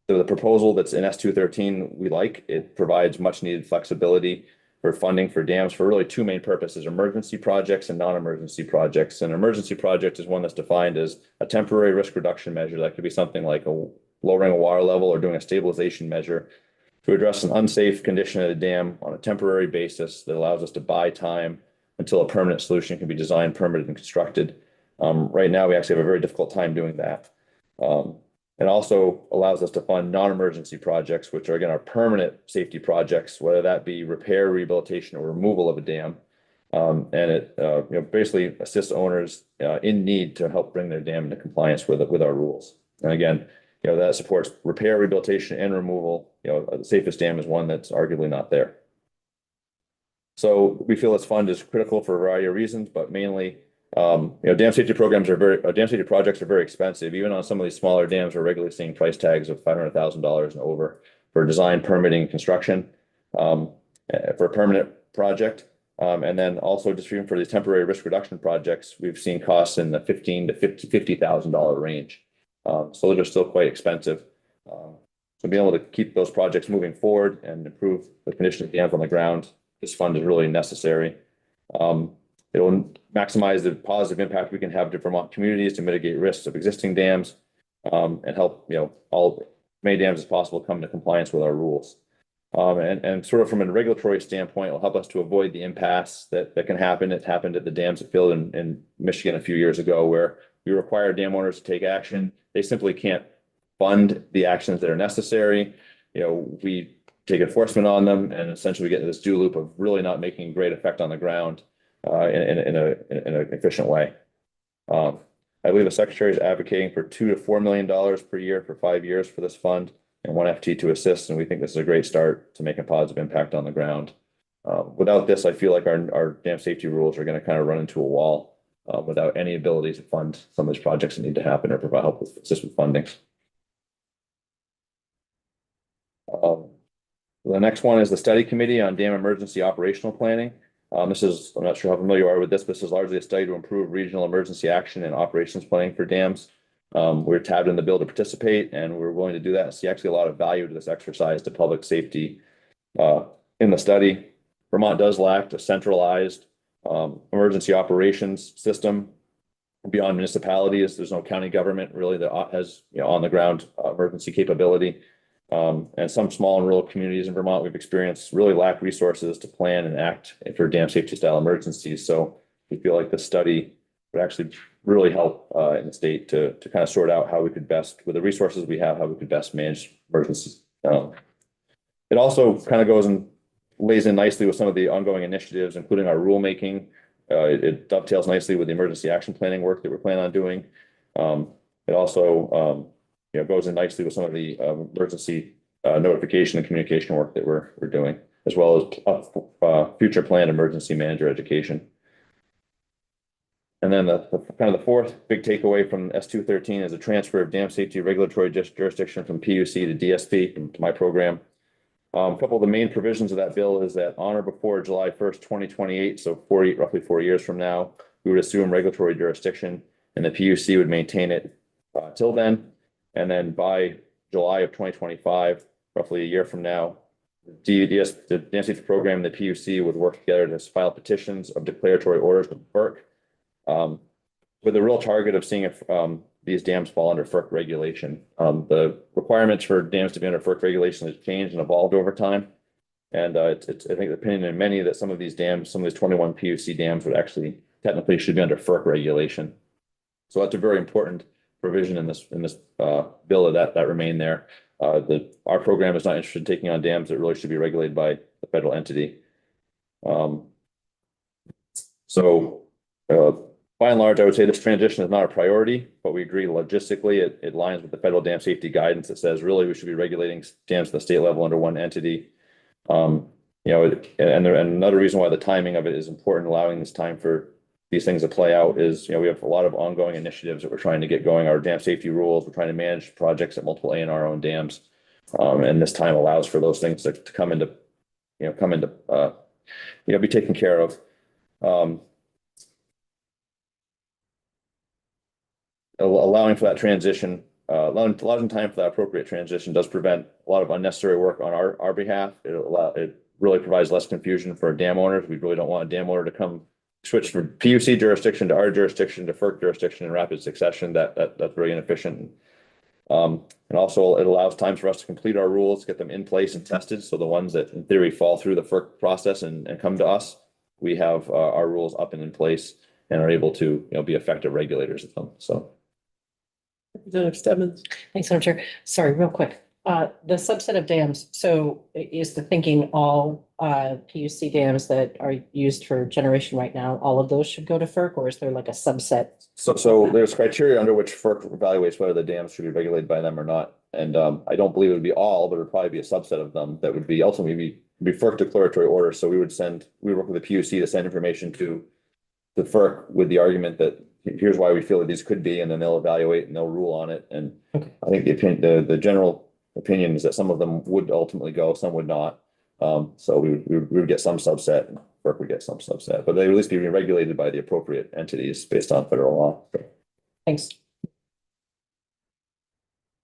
The proposal that's in S213 we like. It provides much needed flexibility for funding for dams for really 2 main purposes: emergency projects and non-emergency projects. An emergency project is one that's defined as a temporary risk reduction measure. That could be something like lowering a water level or doing a stabilization measure to address an unsafe condition at a dam on a temporary basis that allows us to buy time until a permanent solution can be designed, permitted, and constructed. Right now, we actually have a very difficult time doing that. It also allows us to fund non-emergency projects, which are, again, our permanent safety projects, whether that be repair, rehabilitation, or removal of a dam. And it basically assists owners in need to help bring their dam into compliance with our rules. And again, that supports repair, rehabilitation, and removal. The safest dam is one that's arguably not there. So we feel this fund is critical for a variety of reasons, but mainly, dam safety projects are very expensive. Even on some of these smaller dams, we're regularly seeing price tags of $500,000 and over for design, permitting, and construction. For a permanent project, And then also just even for these temporary risk reduction projects, we've seen costs in the $15,000 to $50,000 range. So those are still quite expensive. So being able to keep those projects moving forward and improve the condition of dams on the ground, this fund is really necessary. It will maximize the positive impact we can have to Vermont communities to mitigate risks of existing dams, and help, all many dams as possible come into compliance with our rules. And sort of from a regulatory standpoint, it will help us to avoid the impasse that can happen. It happened at the dams at Field in Michigan a few years ago, where we require dam owners to take action. They simply can't fund the actions that are necessary. We take enforcement on them, and essentially we get into this do loop of really not making great effect on the ground in an efficient way. I believe the secretary is advocating for $2 to $4 million per year for 5 years for this fund, and one FT to assist, and we think this is a great start to make a positive impact on the ground. Without this, I feel like our dam safety rules are going to kind of run into a wall without any ability to fund some of these projects that need to happen or provide help with assist with funding. The next one is the study committee on dam emergency operational planning. I'm not sure how familiar you are with this, but this is largely a study to improve regional emergency action and operations planning for dams. We're tabbed in the bill to participate, and we're willing to do that and see actually a lot of value to this exercise to public safety. In the study, Vermont does lack a centralized emergency operations system beyond municipalities. There's no county government really that has on the ground emergency capability. And some small and rural communities in Vermont we've experienced really lack resources to plan and act for dam safety style emergencies. So we feel like this study would actually really help in the state to kind of sort out how we could best, with the resources we have, how we could best manage emergencies. It also kind of goes and lays in nicely with some of the ongoing initiatives, including our rulemaking. It dovetails nicely with the emergency action planning work that we're planning on doing. It also goes in nicely with some of the emergency notification and communication work that we're doing, as well as future planned emergency manager education. And then the kind of the fourth big takeaway from S213 is a transfer of dam safety regulatory jurisdiction from PUC to DSP, to my program. A couple of the main provisions of that bill is that on or before July 1st, 2028, so roughly 4 years from now, we would assume regulatory jurisdiction, and the PUC would maintain it till then. And then by July of 2025, roughly a year from now, the dam safety program and the PUC would work together to file petitions of declaratory orders with FERC, with the real target of seeing if these dams fall under FERC regulation. The requirements for dams to be under FERC regulation has changed and evolved over time. And it's I think the opinion in many that some of these dams, some of these 21 PUC dams would actually technically should be under FERC regulation. So that's a very important provision in this bill that remain there. Our program is not interested in taking on dams that really should be regulated by the federal entity. By and large, I would say this transition is not a priority, but we agree logistically it aligns with the federal dam safety guidance that says really we should be regulating dams at the state level under one entity. And another reason why the timing of it is important, allowing this time for these things to play out, is we have a lot of ongoing initiatives that we're trying to get going. Our dam safety rules, we're trying to manage projects at multiple ANR owned dams, and this time allows for those things to come into be taken care of. Allowing for that transition, allowing time for that appropriate transition does prevent a lot of unnecessary work on our behalf. It really provides less confusion for dam owners. We really don't want a dam owner to come switch from PUC jurisdiction to our jurisdiction to FERC jurisdiction in rapid succession. That's very inefficient. And also it allows time for us to complete our rules, get them in place and tested. So the ones that in theory fall through the FERC process and come to us, we have our rules up and in place and are able to be effective regulators of them. So. Representative Stebbins. Thanks, Madam Chair. Sorry, real quick. The subset of dams, so is the thinking all PUC dams that are used for generation right now, all of those should go to FERC, or is there like a subset? So there's criteria under which FERC evaluates whether the dams should be regulated by them or not. And I don't believe it would be all, but it would probably be a subset of them that would be ultimately be FERC declaratory orders. So we would work with the PUC to send information to the FERC with the argument that here's why we feel that these could be, and then they'll evaluate and they'll rule on it. And okay. I think the general opinion is that some of them would ultimately go, some would not. So we would get some subset. FERC would get some subset, but they would at least be regulated by the appropriate entities based on federal law. Thanks.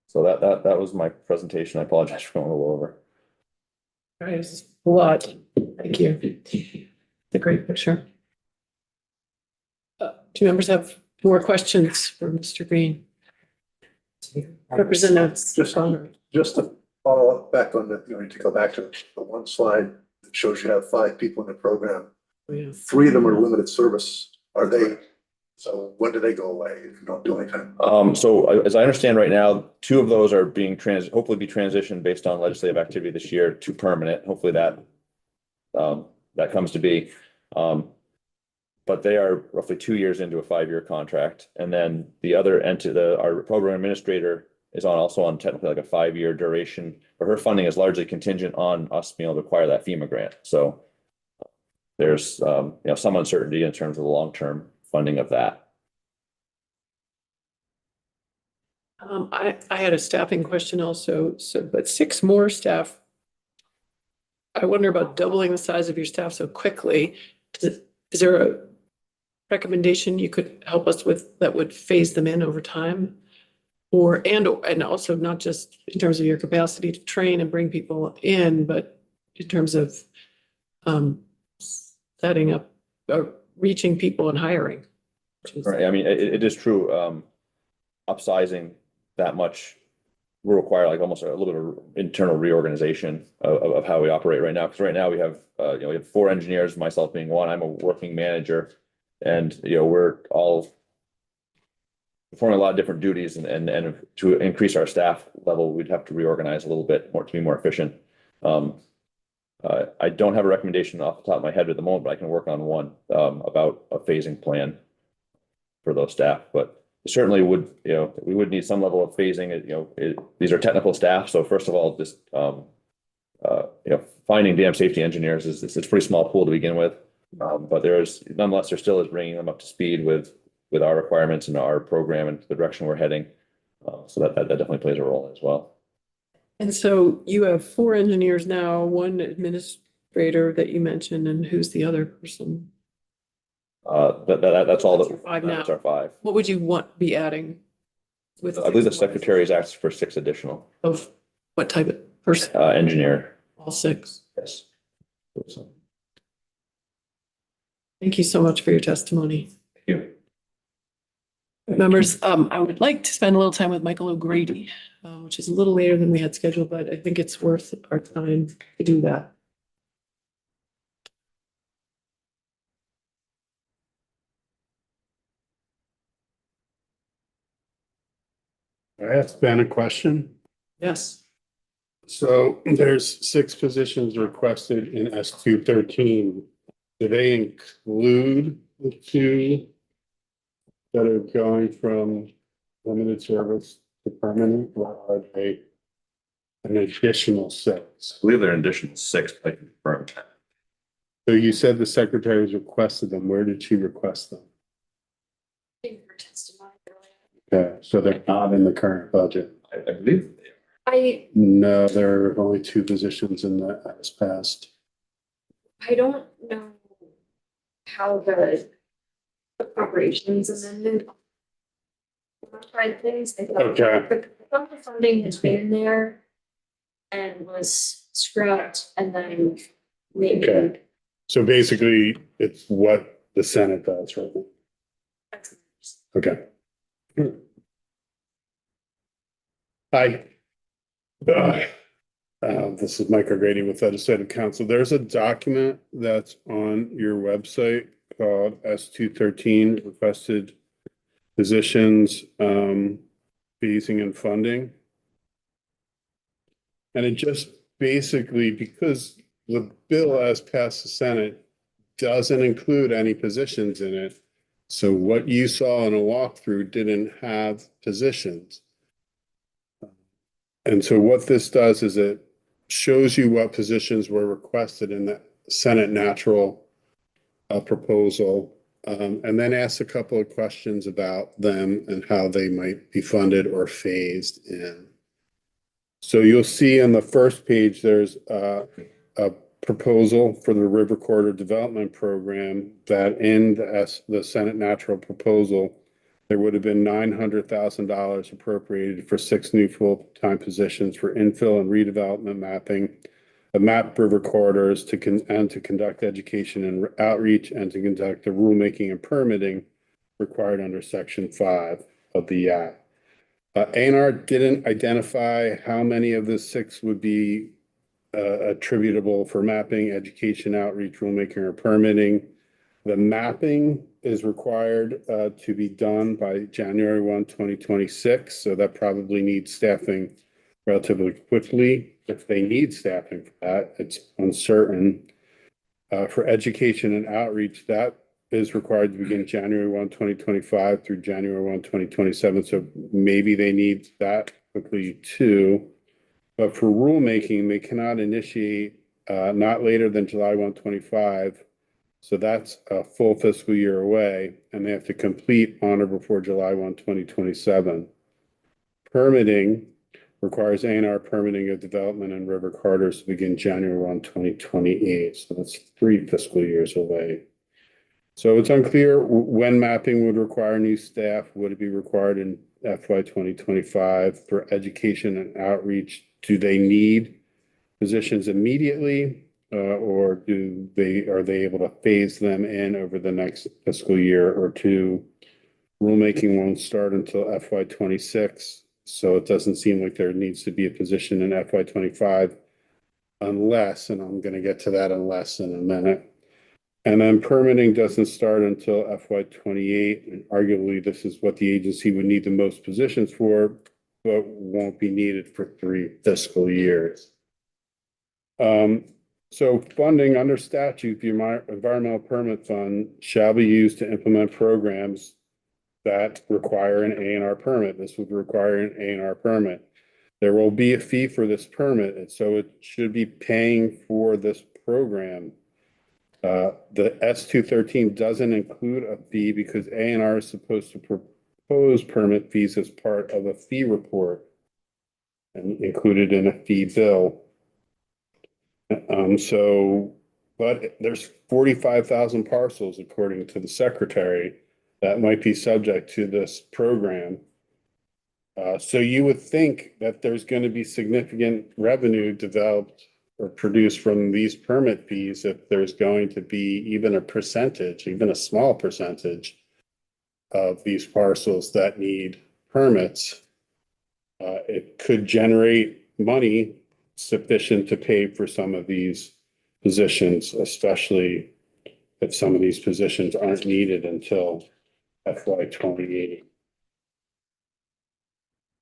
So that was my presentation. I apologize for going a little over. All right, it's a lot. Thank you. It's a great picture. Do members have more questions for Mr. Green? Representative Connor. Just to follow up back on the, to go back to the one slide that shows you have 5 people in the program. Oh, yeah. 3 of them are limited service. Are they, so when do they go away if you don't do anything? So as I understand right now, 2 of those are being hopefully be transitioned based on legislative activity this year to permanent. Hopefully that comes to be. But they are roughly 2 years into a 5-year contract. And then the other our program administrator is also on technically like a 5-year duration, but her funding is largely contingent on us being able to acquire that FEMA grant. So there's some uncertainty in terms of the long-term funding of that. I had a staffing question also. So, but 6 more staff. I wonder about doubling the size of your staff so quickly. Is there a recommendation you could help us with that would phase them in over time? And also not just in terms of your capacity to train and bring people in, but in terms of setting up or reaching people and hiring. Right. I mean, it is true. Upsizing that much will require like almost a little bit of internal reorganization of how we operate right now. Because right now we have we have 4 engineers, myself being one. I'm a working manager, and we're all performing a lot of different duties, and to increase our staff level, we'd have to reorganize a little bit more to be more efficient. I don't have a recommendation off the top of my head at the moment, but I can work on one about a phasing plan for those staff. But certainly would, we would need some level of phasing. These are technical staff. So first of all, just, finding dam safety engineers it's a pretty small pool to begin with. But nonetheless, there still is bringing them up to speed with our requirements and our program and the direction we're heading. So that definitely plays a role as well. And so you have 4 engineers now, 1 administrator that you mentioned, and who's the other person? That's all That's your 5 now. That's our 5. What would you be adding with? I believe the secretary is asked for 6 additional. Of what type of person? Engineer. All 6. Yes. Thank you so much for your testimony. Thank you. Members, I would like to spend a little time with Michael O'Grady, which is a little later than we had scheduled, but I think it's worth our time to do that. I asked Ben a question. Yes. So there's 6 positions requested in S213. Do they include the 2 that are going from limited service to permanent, or are they an additional 6? I believe they're an additional 6, but I can confirm that. So you said the secretary's requested them. Where did she request them? Okay, so they're not in the current budget. I believe No, there are only 2 positions in that has passed. I don't know how the appropriations amendment modified things. I thought Okay. the funding has been there and was scrapped and then maybe. Okay. So basically, it's what the Senate does, right? Okay. Hi. This is Mike O'Grady with Legislative Council. There's a document that's on your website called S213 requested positions, phasing and funding. And it just basically, because the bill as passed the Senate doesn't include any positions in it. So what you saw in a walkthrough didn't have positions. And so what this does is it shows you what positions were requested in the Senate natural proposal, and then asks a couple of questions about them and how they might be funded or phased in. So you'll see on the first page, there's a proposal for the River Corridor Development Program, that in the Senate natural proposal, there would have been $900,000 appropriated for 6 new full-time positions for infill and redevelopment mapping of map river corridors to conduct education and outreach and to conduct the rulemaking and permitting required under Section 5 of the Act. A&R didn't identify how many of the 6 would be attributable for mapping, education, outreach, rulemaking, or permitting. The mapping is required to be done by January 1, 2026. So that probably needs staffing relatively quickly. If they need staffing for that, it's uncertain. For education and outreach, that is required to begin January 1, 2025 through January 1, 2027. So maybe they need that quickly too. But for rulemaking, they cannot initiate not later than July 1, 2025. So that's a full fiscal year away, and they have to complete on or before July 1, 2027. Permitting requires A&R permitting of development and river corridors to begin January 1, 2028. So that's 3 fiscal years away. So it's unclear when mapping would require new staff. Would it be required in FY 2025 for education and outreach? Do they need positions immediately, or are they able to phase them in over the next fiscal year or 2? Rulemaking won't start until FY 26, so it doesn't seem like there needs to be a position in FY 25 unless, and I'm going to get to that unless in a minute. And then permitting doesn't start until FY 28, and arguably this is what the agency would need the most positions for, but won't be needed for 3 fiscal years. So funding under statute, the Environmental Permit Fund shall be used to implement programs that require an A&R permit. This would require an A&R permit. There will be a fee for this permit, and so it should be paying for this program. The S213 doesn't include a fee because A&R is supposed to propose permit fees as part of a fee report and included in a fee bill. But there's 45,000 parcels, according to the secretary, that might be subject to this program. So you would think that there's going to be significant revenue developed or produced from these permit fees if there's going to be even a percentage, even a small percentage of these parcels that need permits. It could generate money sufficient to pay for some of these positions, especially if some of these positions aren't needed until FY 28.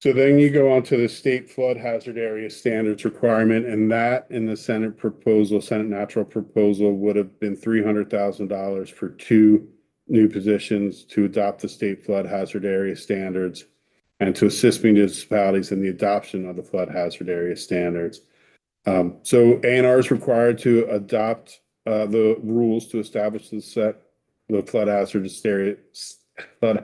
So then you go on to the state flood hazard area standards requirement, and that in the Senate proposal, Senate natural proposal, would have been $300,000 for 2 new positions to adopt the state flood hazard area standards and to assist municipalities in the adoption of the flood hazard area standards. So A&R is required to adopt the rules to establish the flood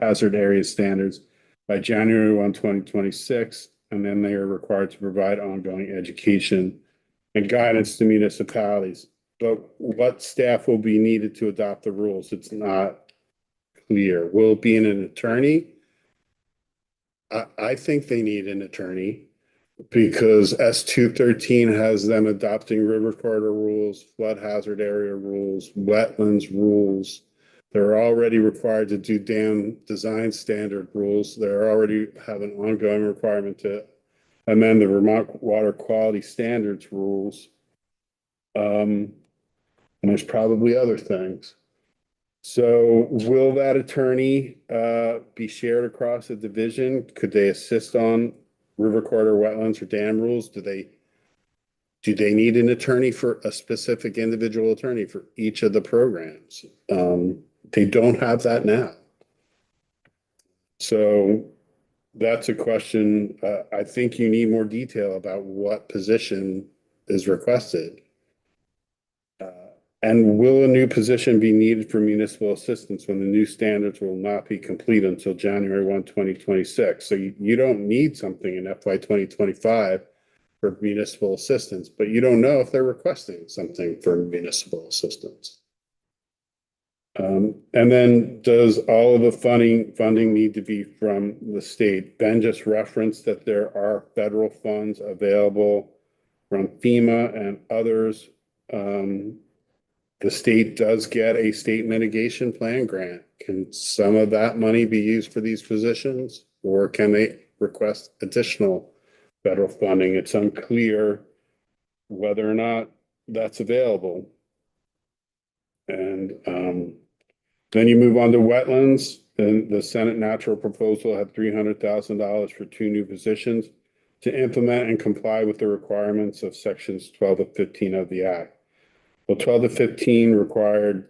hazard area standards by January 1, 2026, and then they are required to provide ongoing education and guidance to municipalities. But what staff will be needed to adopt the rules? It's not clear. Will it be an attorney? I think they need an attorney because S213 has them adopting river corridor rules, flood hazard area rules, wetlands rules. They're already required to do dam design standard rules. They already have an ongoing requirement to amend the Vermont Water Quality Standards rules. And there's probably other things. So will that attorney be shared across the division? Could they assist on river corridor, wetlands, or dam rules? Do they need an attorney for a specific individual attorney for each of the programs? They don't have that now. So that's a question. I think you need more detail about what position is requested. And will a new position be needed for municipal assistance when the new standards will not be complete until January 1, 2026? So you don't need something in FY 2025 for municipal assistance, but you don't know if they're requesting something for municipal assistance. And then does all of the funding need to be from the state? Ben just referenced that there are federal funds available from FEMA and others. The state does get a state mitigation plan grant. Can some of that money be used for these positions, or can they request additional federal funding? It's unclear whether or not that's available. And then you move on to wetlands, and the Senate natural proposal had $300,000 for 2 new positions to implement and comply with the requirements of sections 12 to 15 of the act. Well, 12 to 15 required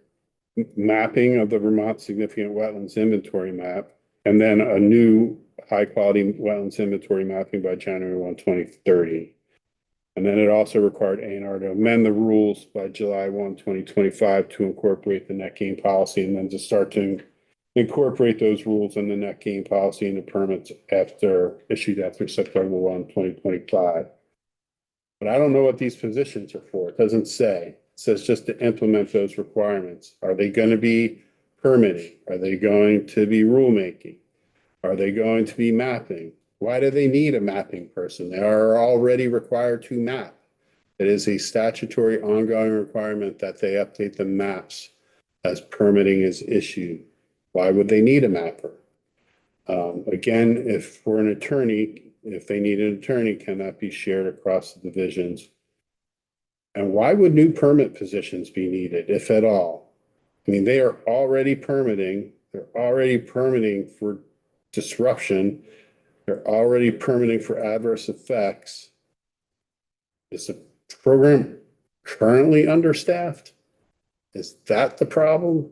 mapping of the Vermont Significant Wetlands Inventory Map, and then a new high-quality wetlands inventory mapping by January 1, 2030. And then it also required A&R to amend the rules by July 1, 2025 to incorporate the net gain policy, and then to start to incorporate those rules in the net gain policy into permits issued after September 1, 2025. But I don't know what these positions are for. It doesn't say. It says just to implement those requirements. Are they going to be permitting? Are they going to be rulemaking? Are they going to be mapping? Why do they need a mapping person? They are already required to map. It is a statutory ongoing requirement that they update the maps as permitting is issued. Why would they need a mapper? Again, if for an attorney, if they need an attorney, can that be shared across the divisions? And why would new permit positions be needed, if at all? I mean, they are already permitting. They're already permitting for disruption. They're already permitting for adverse effects. Is the program currently understaffed? Is that the problem?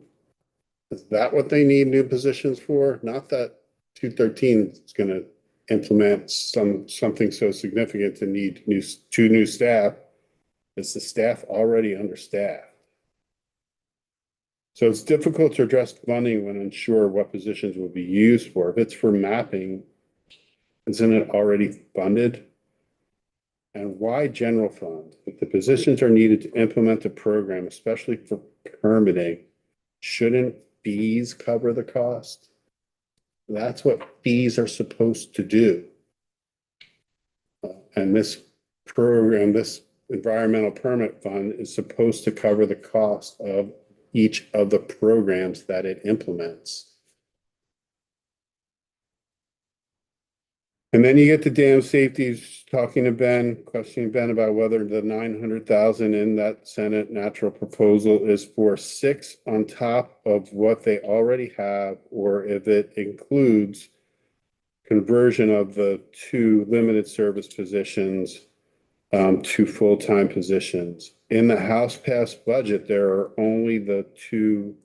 Is that what they need new positions for? Not that 213 is going to implement something so significant to need two new staff. Is the staff already understaffed? So it's difficult to address funding when unsure what positions will be used for. If it's for mapping, isn't it already funded? And why general fund? If the positions are needed to implement the program, especially for permitting, shouldn't fees cover the cost? That's what fees are supposed to do. And this program, this environmental permit fund, is supposed to cover the cost of each of the programs that it implements. And then you get to dam safeties, talking to Ben, questioning Ben about whether the 900,000 in that Senate natural proposal is for 6 on top of what they already have, or if it includes conversion of the 2 limited service positions to full-time positions. In the House passed budget, there are only the 2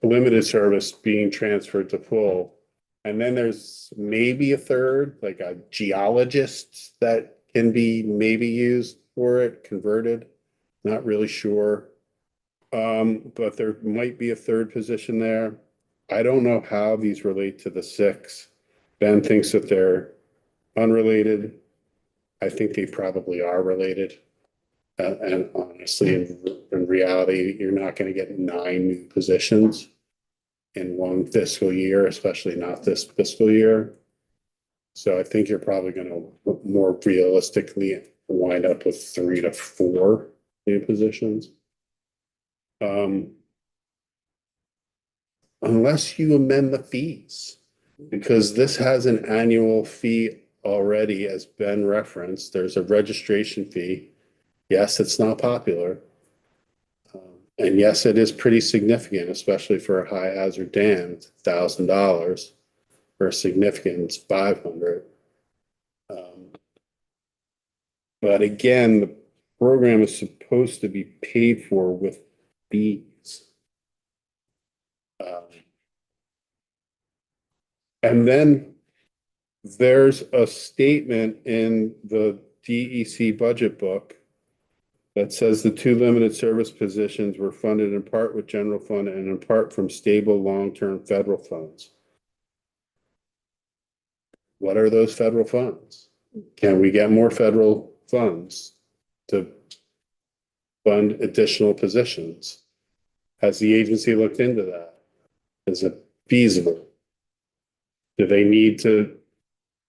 limited service being transferred to full. And then there's maybe a third, like a geologist that can be maybe used for it, converted. Not really sure. But there might be a third position there. I don't know how these relate to the 6. Ben thinks that they're unrelated. I think they probably are related. And honestly, in reality, you're not going to get 9 new positions in one fiscal year, especially not this fiscal year. So I think you're probably going to more realistically wind up with 3 to 4 new positions. Unless you amend the fees, because this has an annual fee already, as Ben referenced. There's a registration fee. Yes, it's not popular. And yes, it is pretty significant, especially for a high hazard dam. It's $1,000. For a significant, it's $500. But again, the program is supposed to be paid for with fees. And then there's a statement in the DEC budget book that says the 2 limited service positions were funded in part with general fund and in part from stable long-term federal funds. what are those federal funds? Can we get more federal funds to fund additional positions? Has the agency looked into that? Is it feasible? Do they need to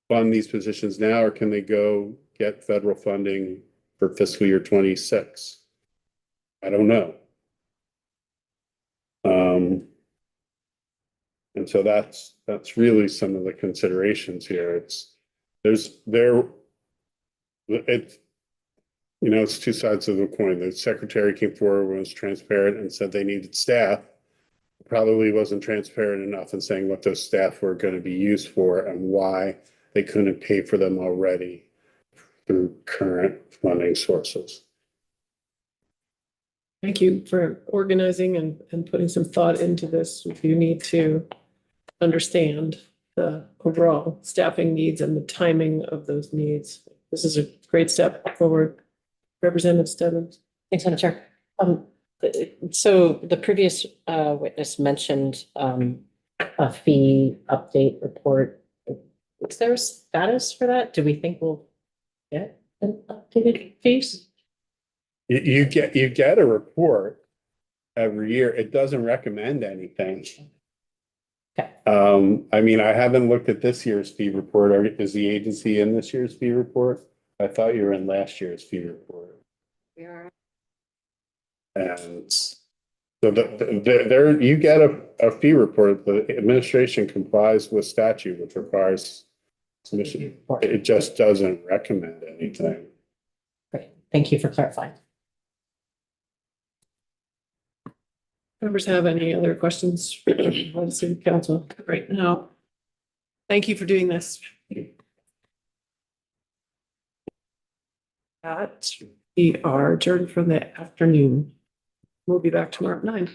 fund these positions now, or can they go get federal funding for fiscal year 26? I don't know. And so that's really some of the considerations here. It's two sides of the coin. The secretary came forward, was transparent and said they needed staff. Probably wasn't transparent enough in saying what those staff were going to be used for and why they couldn't pay for them already through current funding sources. Thank you for organizing and putting some thought into this. You need to understand the overall staffing needs and the timing of those needs. This is a great step forward. Representative Stebbins. Thanks, Madam Chair. So the previous witness mentioned a fee update report. Is there a status for that? Do we think we'll get an updated fees? You get a report every year. It doesn't recommend anything. Okay. I mean, I haven't looked at this year's fee report. Is the agency in this year's fee report? I thought you were in last year's fee report. We are. And so there you get a fee report. The administration complies with statute, which requires submission. It just doesn't recommend anything. Great. Thank you for clarifying. Members have any other questions for the city council right now? Thank you for doing this. We are adjourned for the afternoon. We'll be back tomorrow at 9.